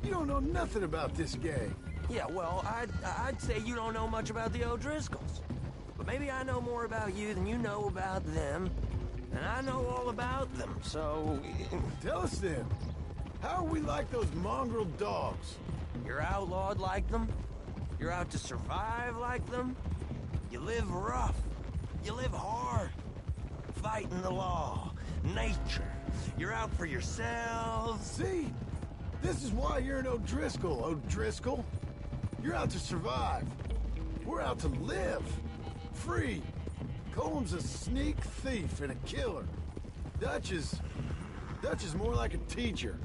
Speaker 20: You don't know nothing about this gang.
Speaker 18: Yeah, well, I'd say you don't know much about the O'Driscolls. But maybe I know more about you than you know about them. And I know all about them, so...
Speaker 20: Tell us then. How are we like those mongrel dogs?
Speaker 18: You're outlawed like them. You're out to survive like them. You live rough. You live hard. Fighting the law. Nature. You're out for yourselves.
Speaker 20: See? This is why you're an O'Driscoll, O'Driscoll. You're out to survive. We're out to live. Free. Coleman's a sneak thief and a killer. Dutch is more like a teacher.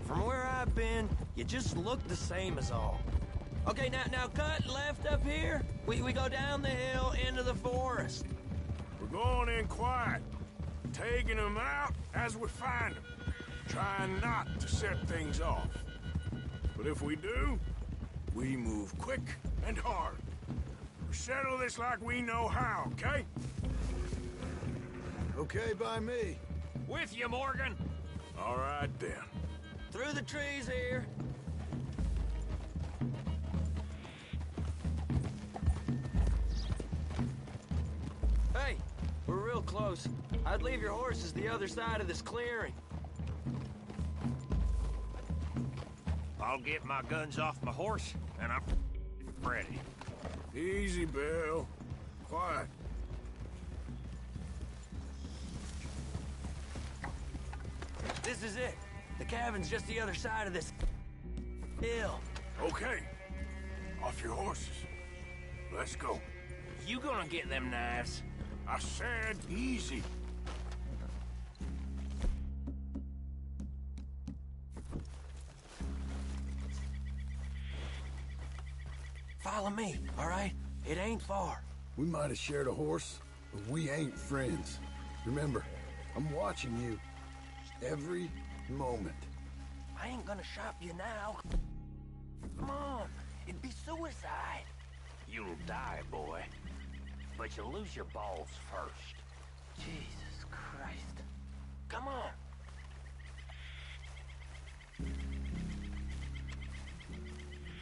Speaker 18: From where I've been, you just look the same as all. Okay, now cut left up here. We go down the hill into the forest.
Speaker 1: We're going in quiet, taking them out as we find them, trying not to set things off. But if we do, we move quick and hard. We settle this like we know how, okay?
Speaker 20: Okay by me.
Speaker 14: With you, Morgan.
Speaker 1: All right, then.
Speaker 18: Through the trees here. Hey, we're real close. I'd leave your horses the other side of this clearing.
Speaker 14: I'll get my guns off my horse, and I'm ready.
Speaker 1: Easy, Bill. Quiet.
Speaker 18: This is it. The cabin's just the other side of this hill.
Speaker 1: Okay. Off your horses. Let's go.
Speaker 14: You gonna get them knives?
Speaker 1: I said easy.
Speaker 18: Follow me, all right? It ain't far.
Speaker 20: We might have shared a horse, but we ain't friends. Remember, I'm watching you every moment.
Speaker 18: I ain't gonna shop you now. Come on, it'd be suicide.
Speaker 14: You'll die, boy. But you'll lose your balls first.
Speaker 18: Jesus Christ. Come on.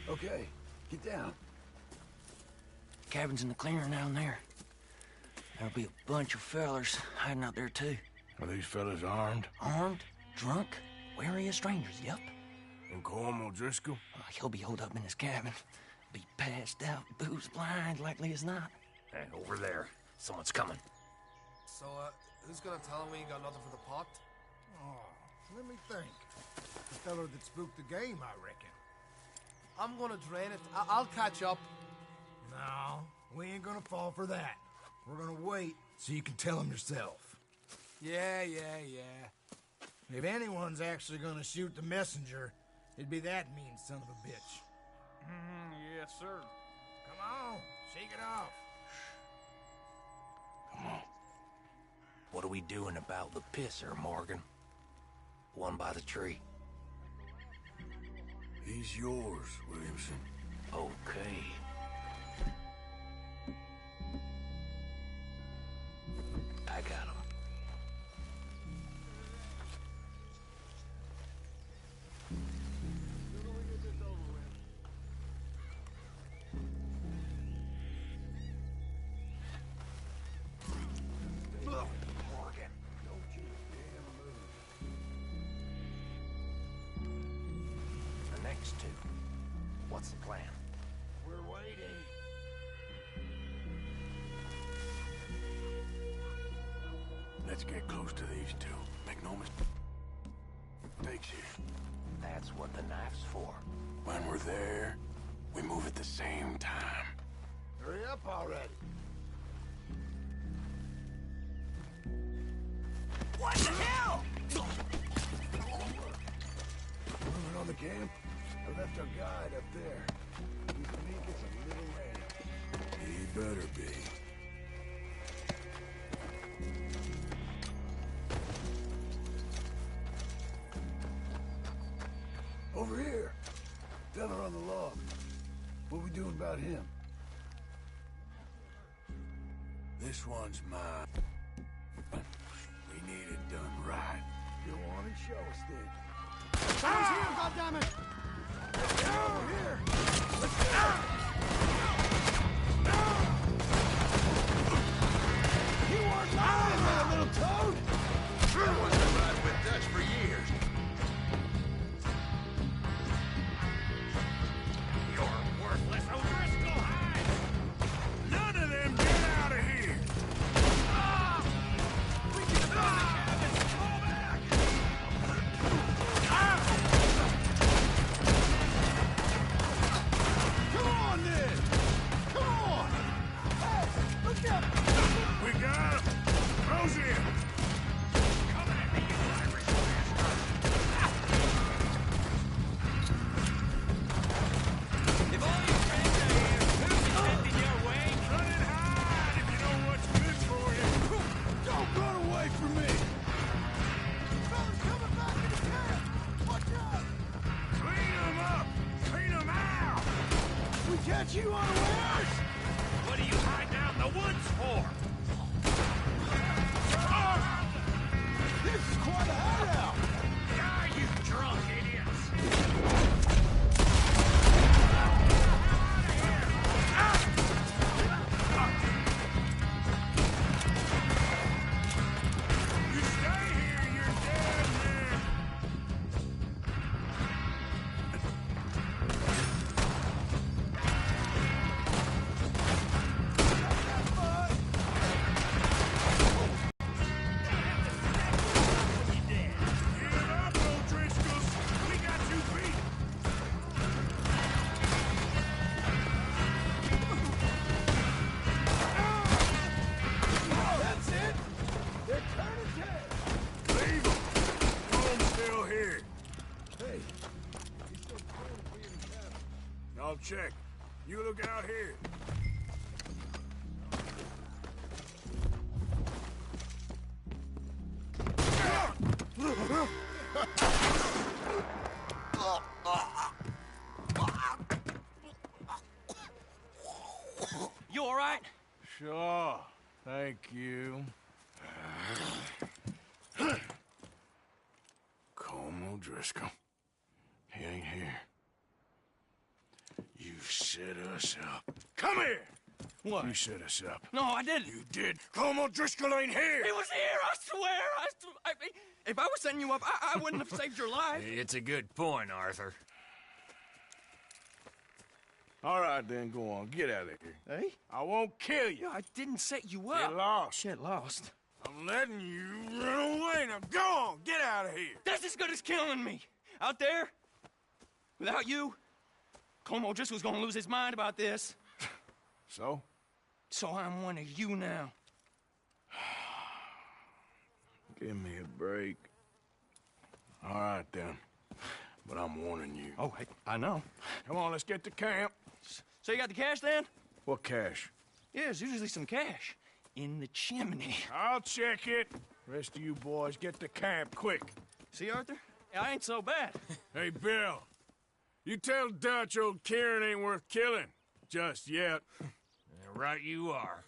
Speaker 20: Okay, get down.
Speaker 18: Cabin's in the clearing down there. There'll be a bunch of fellers hiding out there, too.
Speaker 1: Are these fellas armed?
Speaker 18: Armed, drunk, wary of strangers, yep.
Speaker 1: And Colm O'Driscoll?
Speaker 18: He'll be holed up in his cabin. Be passed out, booze blind, likely as not.
Speaker 14: Hey, over there. Someone's coming.
Speaker 21: So, who's gonna tell him we ain't got nothing for the pot?
Speaker 19: Oh, let me think. The fella that spooked the game, I reckon.
Speaker 21: I'm gonna drain it. I'll catch up.
Speaker 19: No, we ain't gonna fall for that. We're gonna wait so you can tell him yourself. Yeah. If anyone's actually gonna shoot the messenger, it'd be that mean son of a bitch.
Speaker 14: Yes, sir.
Speaker 19: Come on, shake it off.
Speaker 14: Come on. What are we doing about the pisser, Morgan? One by the tree.
Speaker 1: He's yours, Williamson.
Speaker 14: Okay. I got him.
Speaker 6: next to. What's the plan?
Speaker 1: We're waiting. Let's get close to these two. Make no mistakes here.
Speaker 6: That's what the knife's for.
Speaker 1: When we're there, we move at the same time.
Speaker 7: Hurry up already.
Speaker 14: What the hell?
Speaker 1: Moving on the camp? I left our guide up there. We think it's a little late. He better be. Over here. Fella on the log. What we doing about him? This one's mine. We need it done right. You want it? Show us then.
Speaker 14: Someone's here, goddammit!
Speaker 1: Get over here!
Speaker 14: You weren't lying, my little toad!
Speaker 1: I wasn't riding with Dutch for years.
Speaker 14: You're worthless, O'Driscoll hide!
Speaker 1: None of them get out of here!
Speaker 14: We can fill the cabin! Fall back!
Speaker 1: Come on, then! Come on!
Speaker 14: Hey, look out!
Speaker 1: We got him! Close in!
Speaker 14: Come at me, you Irish bastard! If all your friends are here, who's heading your way?
Speaker 1: Run and hide if you know what's good for you! Don't run away from me!
Speaker 14: Fellas coming back in the camp! Watch out!
Speaker 1: Clean them up! Clean them out! We catch you unawares!
Speaker 14: What are you hiding out in the woods for?
Speaker 1: This is quite a hideout!
Speaker 14: Are you drunk idiots?
Speaker 1: You stay here, you're dead man! Get up, O'Driscolls! We got you beat! That's it! They're turning dead! Leave them! Home's still here. Hey, he's still praying for you in the cabin. I'll check. You look out here.
Speaker 14: You all right?
Speaker 1: Sure. Thank you. Colm O'Driscoll. He ain't here. You set us up. Come here!
Speaker 14: What?
Speaker 1: You set us up.
Speaker 14: No, I didn't.
Speaker 1: You did. Colm O'Driscoll ain't here!
Speaker 14: He was here, I swear! If I was setting you up, I wouldn't have saved your life.
Speaker 6: It's a good point, Arthur.
Speaker 1: All right, then, go on. Get out of here.
Speaker 14: Hey?
Speaker 1: I won't kill you.
Speaker 14: I didn't set you up.
Speaker 1: Get lost.
Speaker 14: Get lost.
Speaker 1: I'm letting you run away. Now go on. Get out of here.
Speaker 14: That's as good as killing me. Out there, without you, Colm O'Driscoll's gonna lose his mind about this.
Speaker 1: So?
Speaker 14: So I'm one of you now.
Speaker 1: Give me a break. All right, then. But I'm warning you.
Speaker 14: Oh, hey, I know.
Speaker 1: Come on, let's get to camp.
Speaker 14: So you got the cash then?
Speaker 1: What cash?
Speaker 14: Yeah, there's usually some cash in the chimney.
Speaker 1: I'll check it. Rest of you boys, get to camp, quick.
Speaker 14: See, Arthur? I ain't so bad.
Speaker 1: Hey, Bill. You tell Dutch old Kieran ain't worth killing. Just yet.
Speaker 6: Right you are.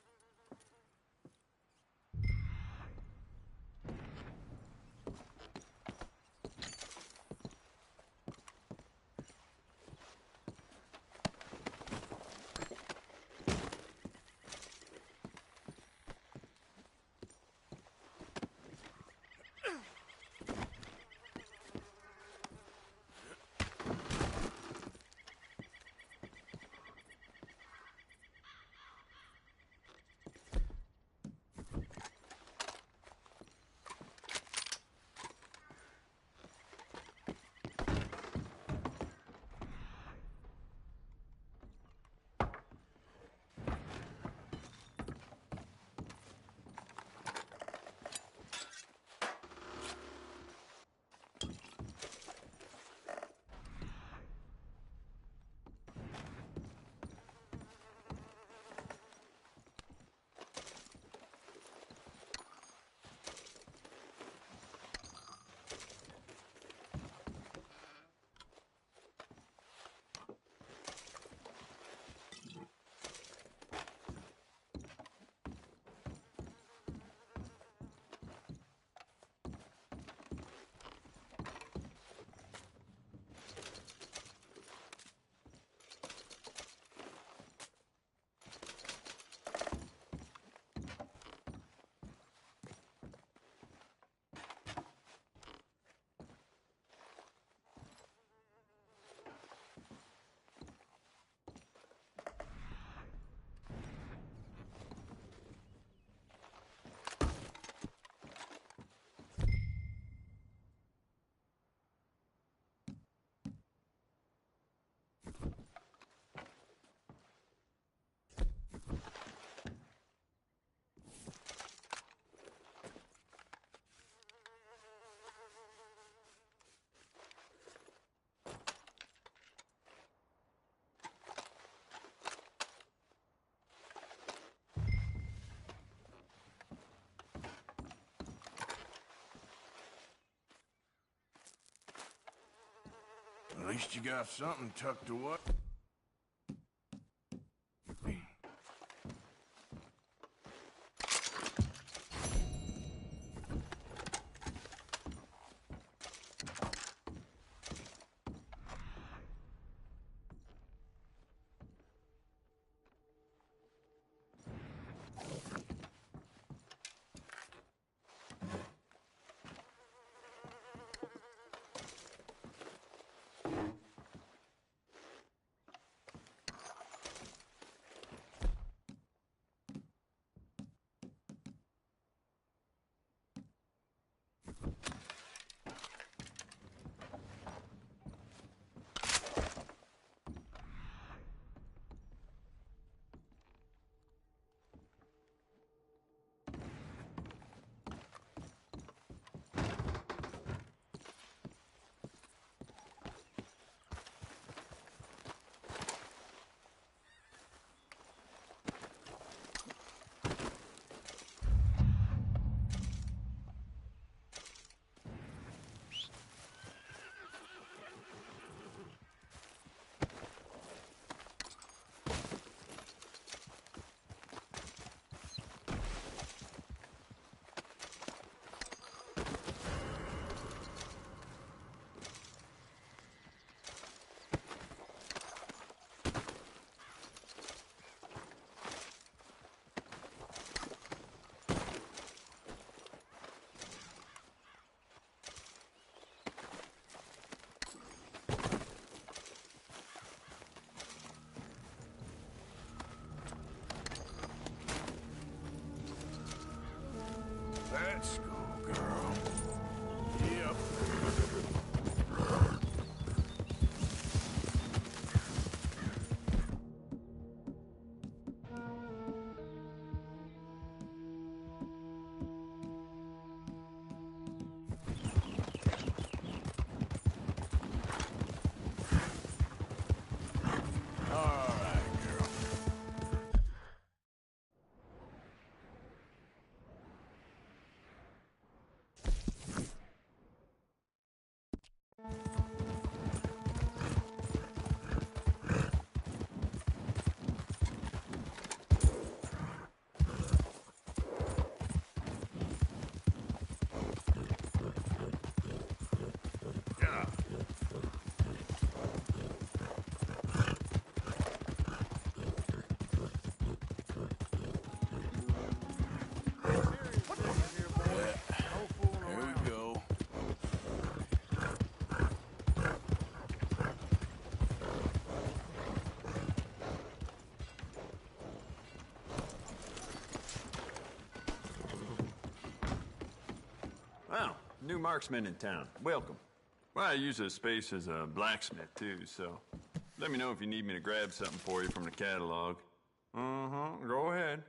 Speaker 1: At least you got something tucked away. Let's go, girl. Yep.
Speaker 13: Wow, new marksman in town. Welcome. Well, I use this space as a blacksmith, too, so let me know if you need me to grab something for you from the catalog. Go ahead.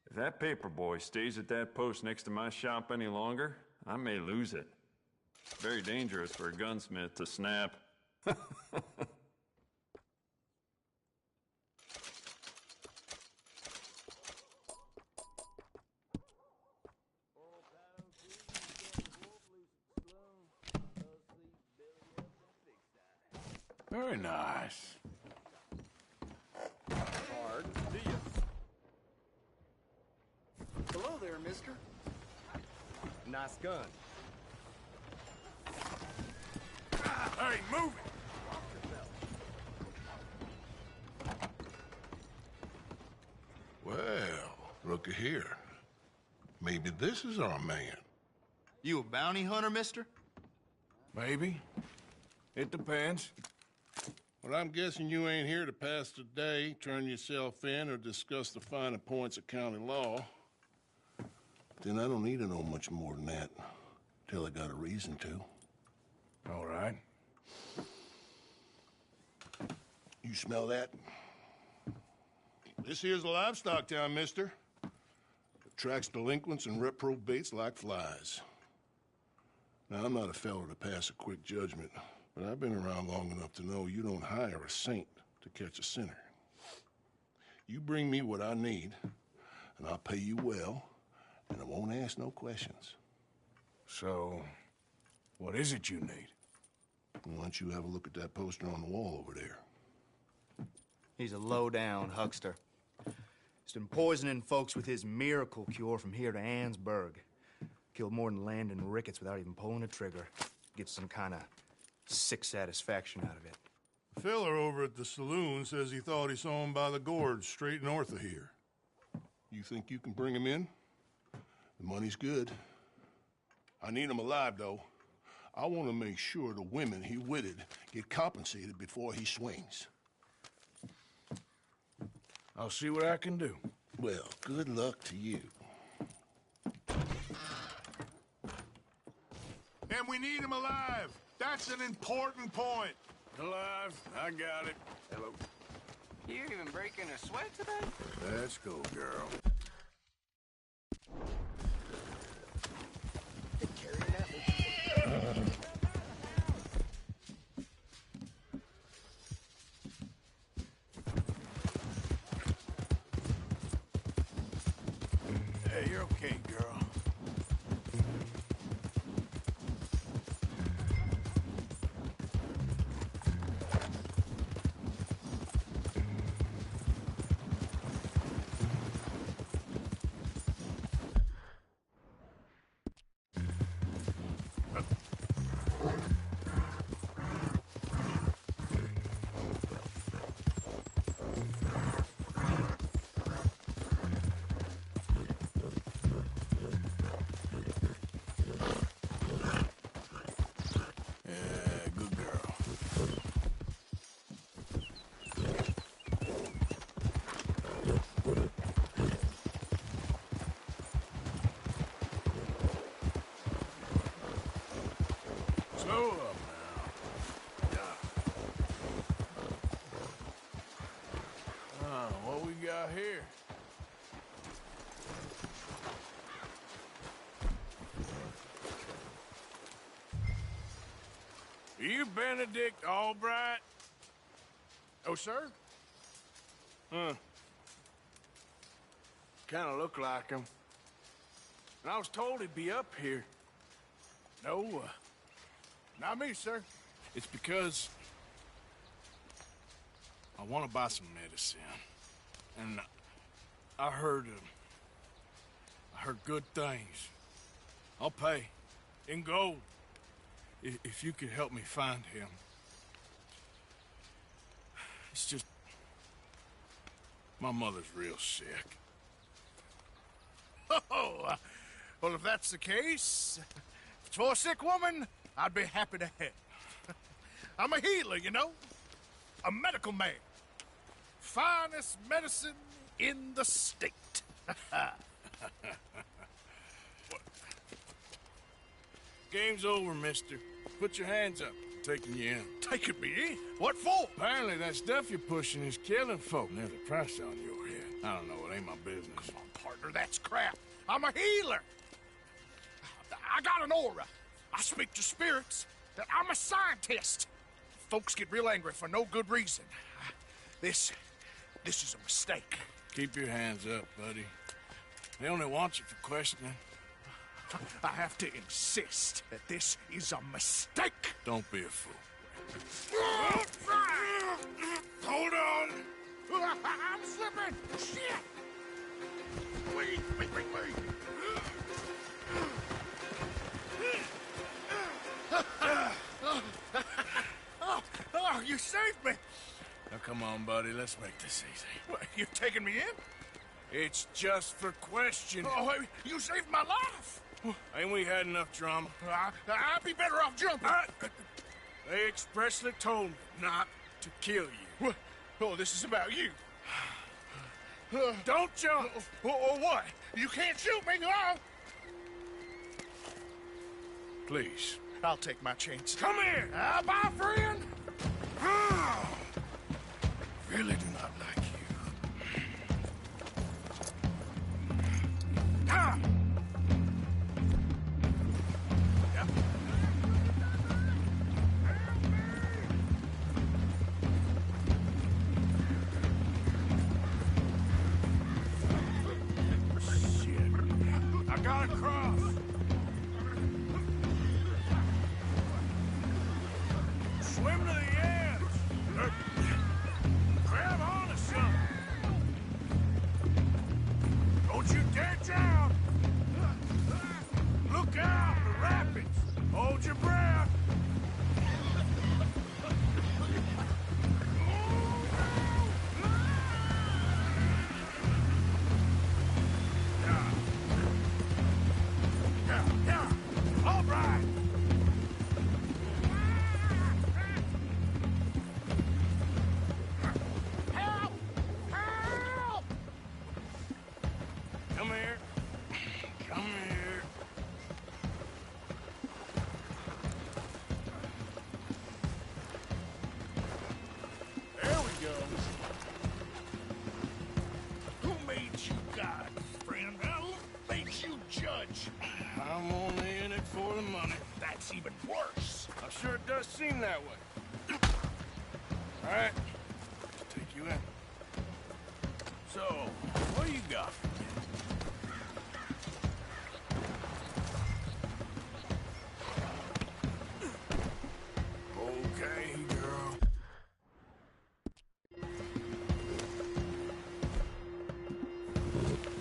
Speaker 13: If that paper boy stays at that post next to my shop any longer, I may lose it. Very dangerous for a gunsmith to snap.
Speaker 1: Very nice.
Speaker 8: Hard, do you? Hello there, mister. Nice gun.
Speaker 1: Hey, move it!
Speaker 7: Well, looky here. Maybe this is our man.
Speaker 17: You a bounty hunter, mister?
Speaker 1: Maybe. It depends.
Speaker 7: Well, I'm guessing you ain't here to pass the day, turn yourself in, or discuss the finer points of county law. Then I don't need to know much more than that, till I got a reason to.
Speaker 1: All right.
Speaker 7: You smell that? This here's a livestock town, mister. Attracts delinquents and reprobates like flies. Now, I'm not a fellow to pass a quick judgment, but I've been around long enough to know you don't hire a saint to catch a sinner. You bring me what I need, and I'll pay you well, and I won't ask no questions.
Speaker 1: So, what is it you need?
Speaker 7: Why don't you have a look at that poster on the wall over there?
Speaker 8: He's a low-down huckster. He's been poisoning folks with his miracle cure from here to Annesburg. Killed more than Landon Ricketts without even pulling a trigger. Gets some kind of sick satisfaction out of it.
Speaker 7: The feller over at the saloon says he thought he saw him by the gorge straight north of here. You think you can bring him in? The money's good. I need him alive, though. I want to make sure the women he witted get compensated before he swings.
Speaker 1: I'll see what I can do.
Speaker 7: Well, good luck to you. And we need him alive. That's an important point.
Speaker 1: Alive, I got it.
Speaker 8: Hello. You even breaking a sweat today?
Speaker 1: Let's go, girl. Hey, you're okay, girl. Slow up now. What we got here? Are you Benedict Albright? Oh, sir? Huh. Kind of look like him. And I was told he'd be up here. No, not me, sir. It's because I want to buy some medicine. And I heard good things. I'll pay in gold if you could help me find him. It's just my mother's real sick. Oh, well, if that's the case, if it's for a sick woman, I'd be happy to help. I'm a healer, you know? A medical man. Finest medicine in the state. Game's over, mister. Put your hands up. I'm taking you in. Taking me in? What for? Apparently that stuff you're pushing is killing folk. And there's a price on your head. I don't know. It ain't my business. Come on, partner. That's crap. I'm a healer. I got an aura. I speak to spirits. I'm a scientist. Folks get real angry for no good reason. This is a mistake. Keep your hands up, buddy. They only want you for questioning. I have to insist that this is a mistake. Don't be a fool. Hold on. I'm slipping. Shit. Wait. Oh, you saved me. Now, come on, buddy. Let's make this easy. What, you taking me in? It's just for questioning. Oh, you saved my life. Ain't we had enough drama? I'd be better off jumping. They expressly told me not to kill you. Oh, this is about you. Don't jump. Or what? You can't shoot me, no. Please. I'll take my chance. Come here. Bye, friend. really do not like you. Ah! I gotta cross. Swim to the edge. Grab onto something. Don't you dare drown. Look out, the rapids. Hold your breath. All right. Help! Help! Come here. Come here. There we go. Who made you God, friend? Who made you judge? I'm only in it for the money. That's even worse. I'm sure it does seem that way. All right, take you in. So, what do you got for me? Okay, girl.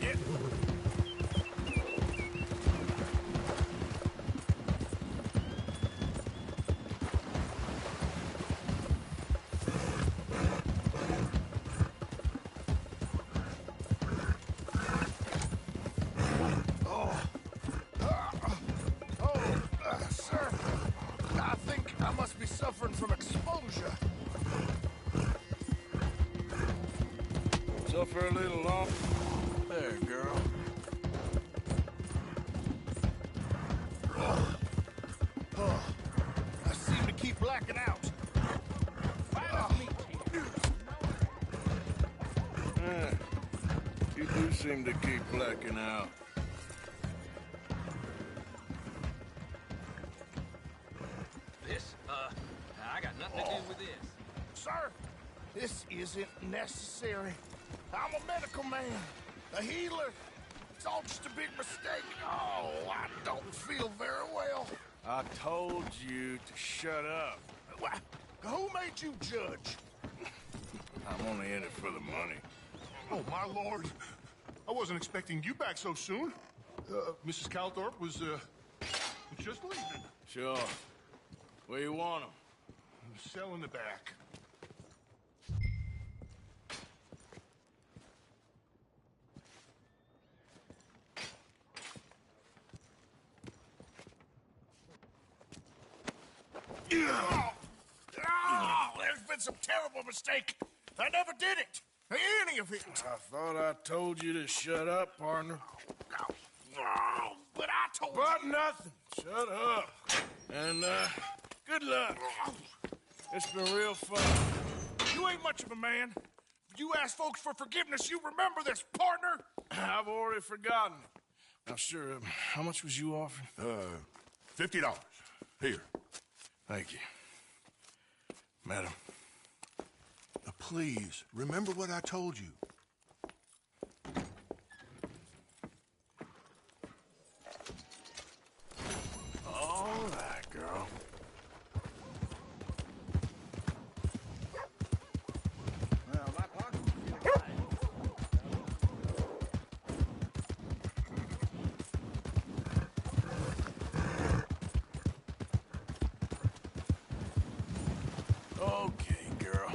Speaker 1: Yeah. Sir, I think I must be suffering from exposure. Suffer a little longer. There, girl. I seem to keep blacking out. You do seem to keep blacking out.
Speaker 18: I got nothing to do with this.
Speaker 1: Sir, this isn't necessary. I'm a medical man, a healer. It's all just a big mistake. Oh, I don't feel very well. I told you to shut up. Who made you judge? I'm only in it for the money.
Speaker 3: Oh, my lord. I wasn't expecting you back so soon. Mrs. Calthorpe was just leaving.
Speaker 1: Sure. Where you want him?
Speaker 3: Cell in the back.
Speaker 1: There's been some terrible mistake. I never did it. Any of it. I thought I told you to shut up, partner. But I told you. But nothing. Shut up. And, good luck. It's been real fun. You ain't much of a man. You ask folks for forgiveness, you remember this, partner. I've already forgotten. Now, sure, how much was you offering?
Speaker 3: $50. Here.
Speaker 1: Thank you. Madam.
Speaker 3: Please, remember what I told you.
Speaker 1: All right, girl. Okay, girl.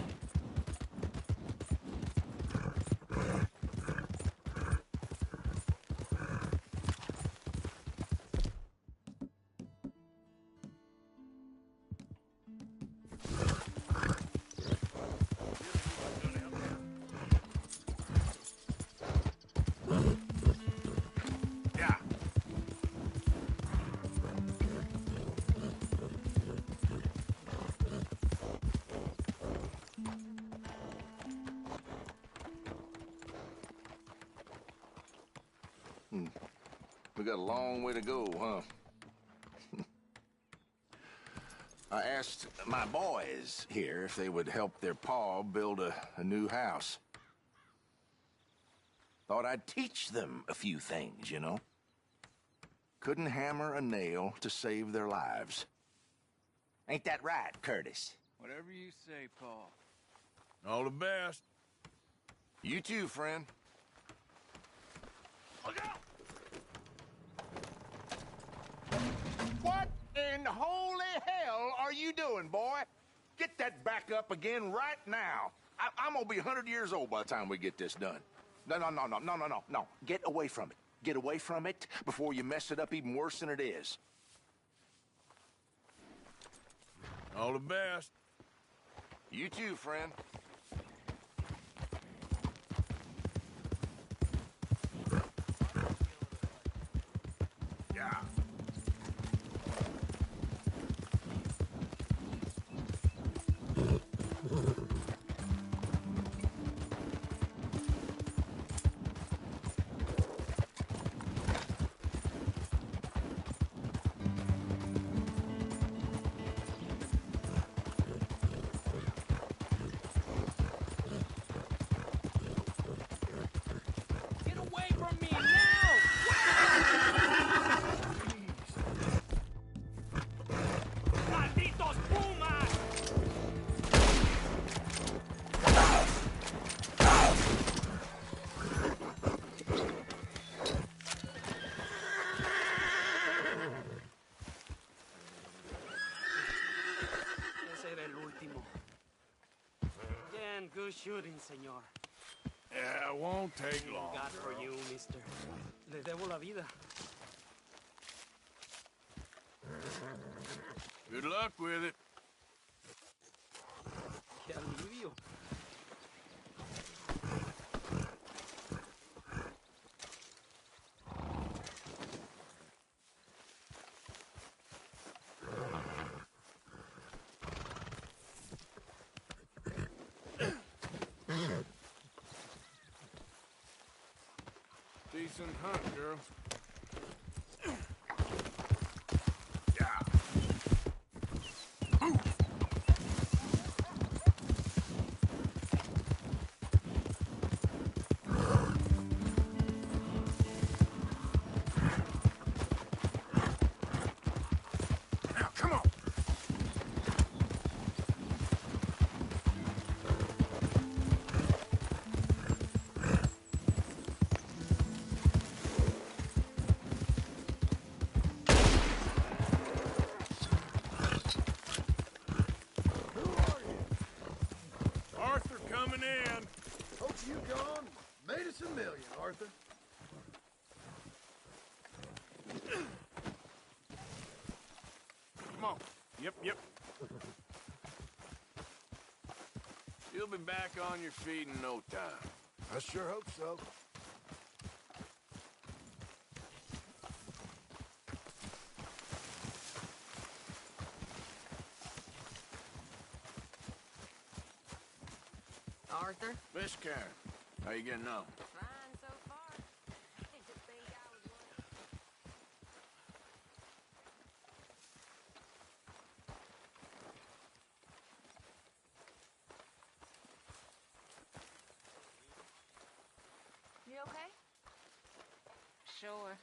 Speaker 1: We got a long way to go, huh? I asked my boys here if they would help their pa build a new house. Thought I'd teach them a few things, you know? Couldn't hammer a nail to save their lives. Ain't that right, Curtis?
Speaker 11: Whatever you say, Paul.
Speaker 1: All the best. You too, friend.
Speaker 3: Look out! What in holy hell are you doing, boy?
Speaker 1: Get that back up again right now. I'm gonna be 100 years old by the time we get this done. No. Get away from it. Get away from it before you mess it up even worse than it is. All the best. You too, friend. Yeah.
Speaker 14: Get away from me now! Malditos pumas!
Speaker 10: Ese era el último. Again, good shooting, señor.
Speaker 1: Yeah, it won't take long.
Speaker 10: God for you, mister. Le debo la vida.
Speaker 1: Good luck with it.
Speaker 10: Qué alivio.
Speaker 1: Decent hunt, girl. Now, come on. Arthur coming in.
Speaker 20: Hope you gone. Made us $1 million, Arthur.
Speaker 1: Come on. Yep. You'll be back on your feet in no time.
Speaker 20: I sure hope so.
Speaker 9: Arthur?
Speaker 1: Miss Karen, how you getting on?
Speaker 9: Fine so far. Didn't think I was one. You okay?
Speaker 5: Sure.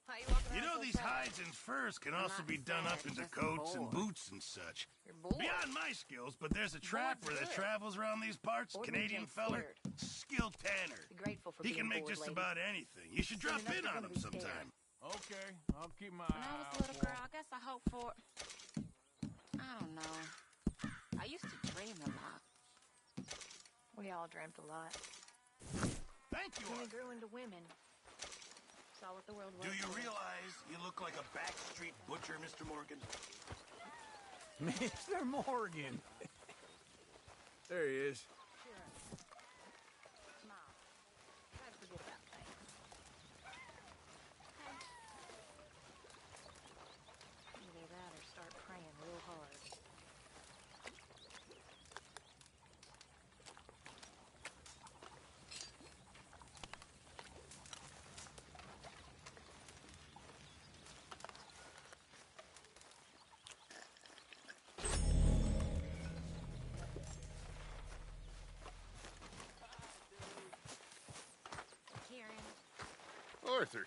Speaker 9: How you walking
Speaker 20: You
Speaker 9: around
Speaker 20: know,
Speaker 9: so
Speaker 20: these
Speaker 9: sad?
Speaker 20: hides and furs can also be done up into
Speaker 9: just
Speaker 20: coats and
Speaker 9: bored.
Speaker 20: boots and such.
Speaker 9: You're bored.
Speaker 20: Beyond my skills, but there's a trapper that
Speaker 9: good.
Speaker 20: travels around these parts,
Speaker 9: Bored
Speaker 20: Canadian
Speaker 9: means
Speaker 20: feller,
Speaker 9: scared.
Speaker 20: skilled tanner.
Speaker 9: Be grateful for
Speaker 20: He
Speaker 9: being
Speaker 20: can make
Speaker 9: bored,
Speaker 20: just
Speaker 9: lady.
Speaker 20: about anything. You should drop
Speaker 9: Soon enough
Speaker 20: in
Speaker 9: you're
Speaker 20: on
Speaker 9: gonna
Speaker 20: him
Speaker 9: be scared.
Speaker 20: sometime.
Speaker 1: Okay, I'll keep my
Speaker 5: When I was a little girl, I guess I hoped for... I don't know. I used to dream a lot.
Speaker 9: We all dreamt a lot.
Speaker 20: Thank you,
Speaker 9: Then we
Speaker 20: Arthur.
Speaker 9: grew into women. Saw what the world was.
Speaker 20: Do you
Speaker 9: for.
Speaker 20: realize you look like a backstreet butcher, Mr. Morgan?
Speaker 11: Mr. Morgan.
Speaker 1: There he is.
Speaker 9: Sure. Smile. Try to forget about things. Either that or start praying real hard.
Speaker 7: Arthur.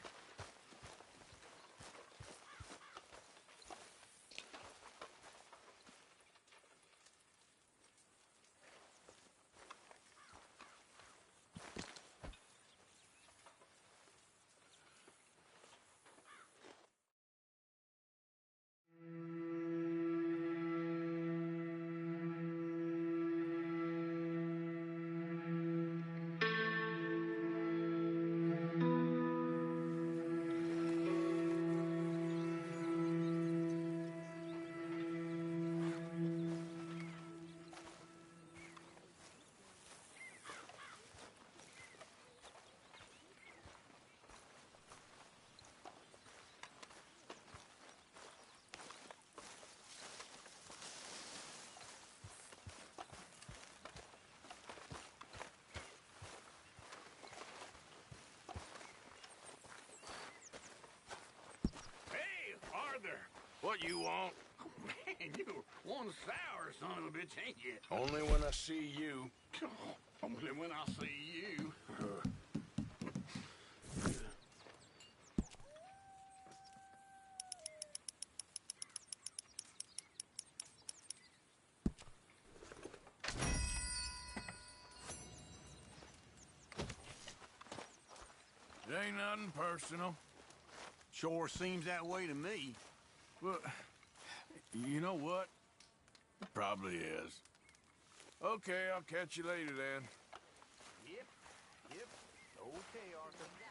Speaker 1: Arthur, what you want? Man, you're one sour son of a bitch, ain't you? Only when I see you. Only when I see you. It ain't nothing personal. Sure seems that way to me. But, you know what? It probably is. Okay, I'll catch you later then.
Speaker 6: Yep. Okay, Arthur.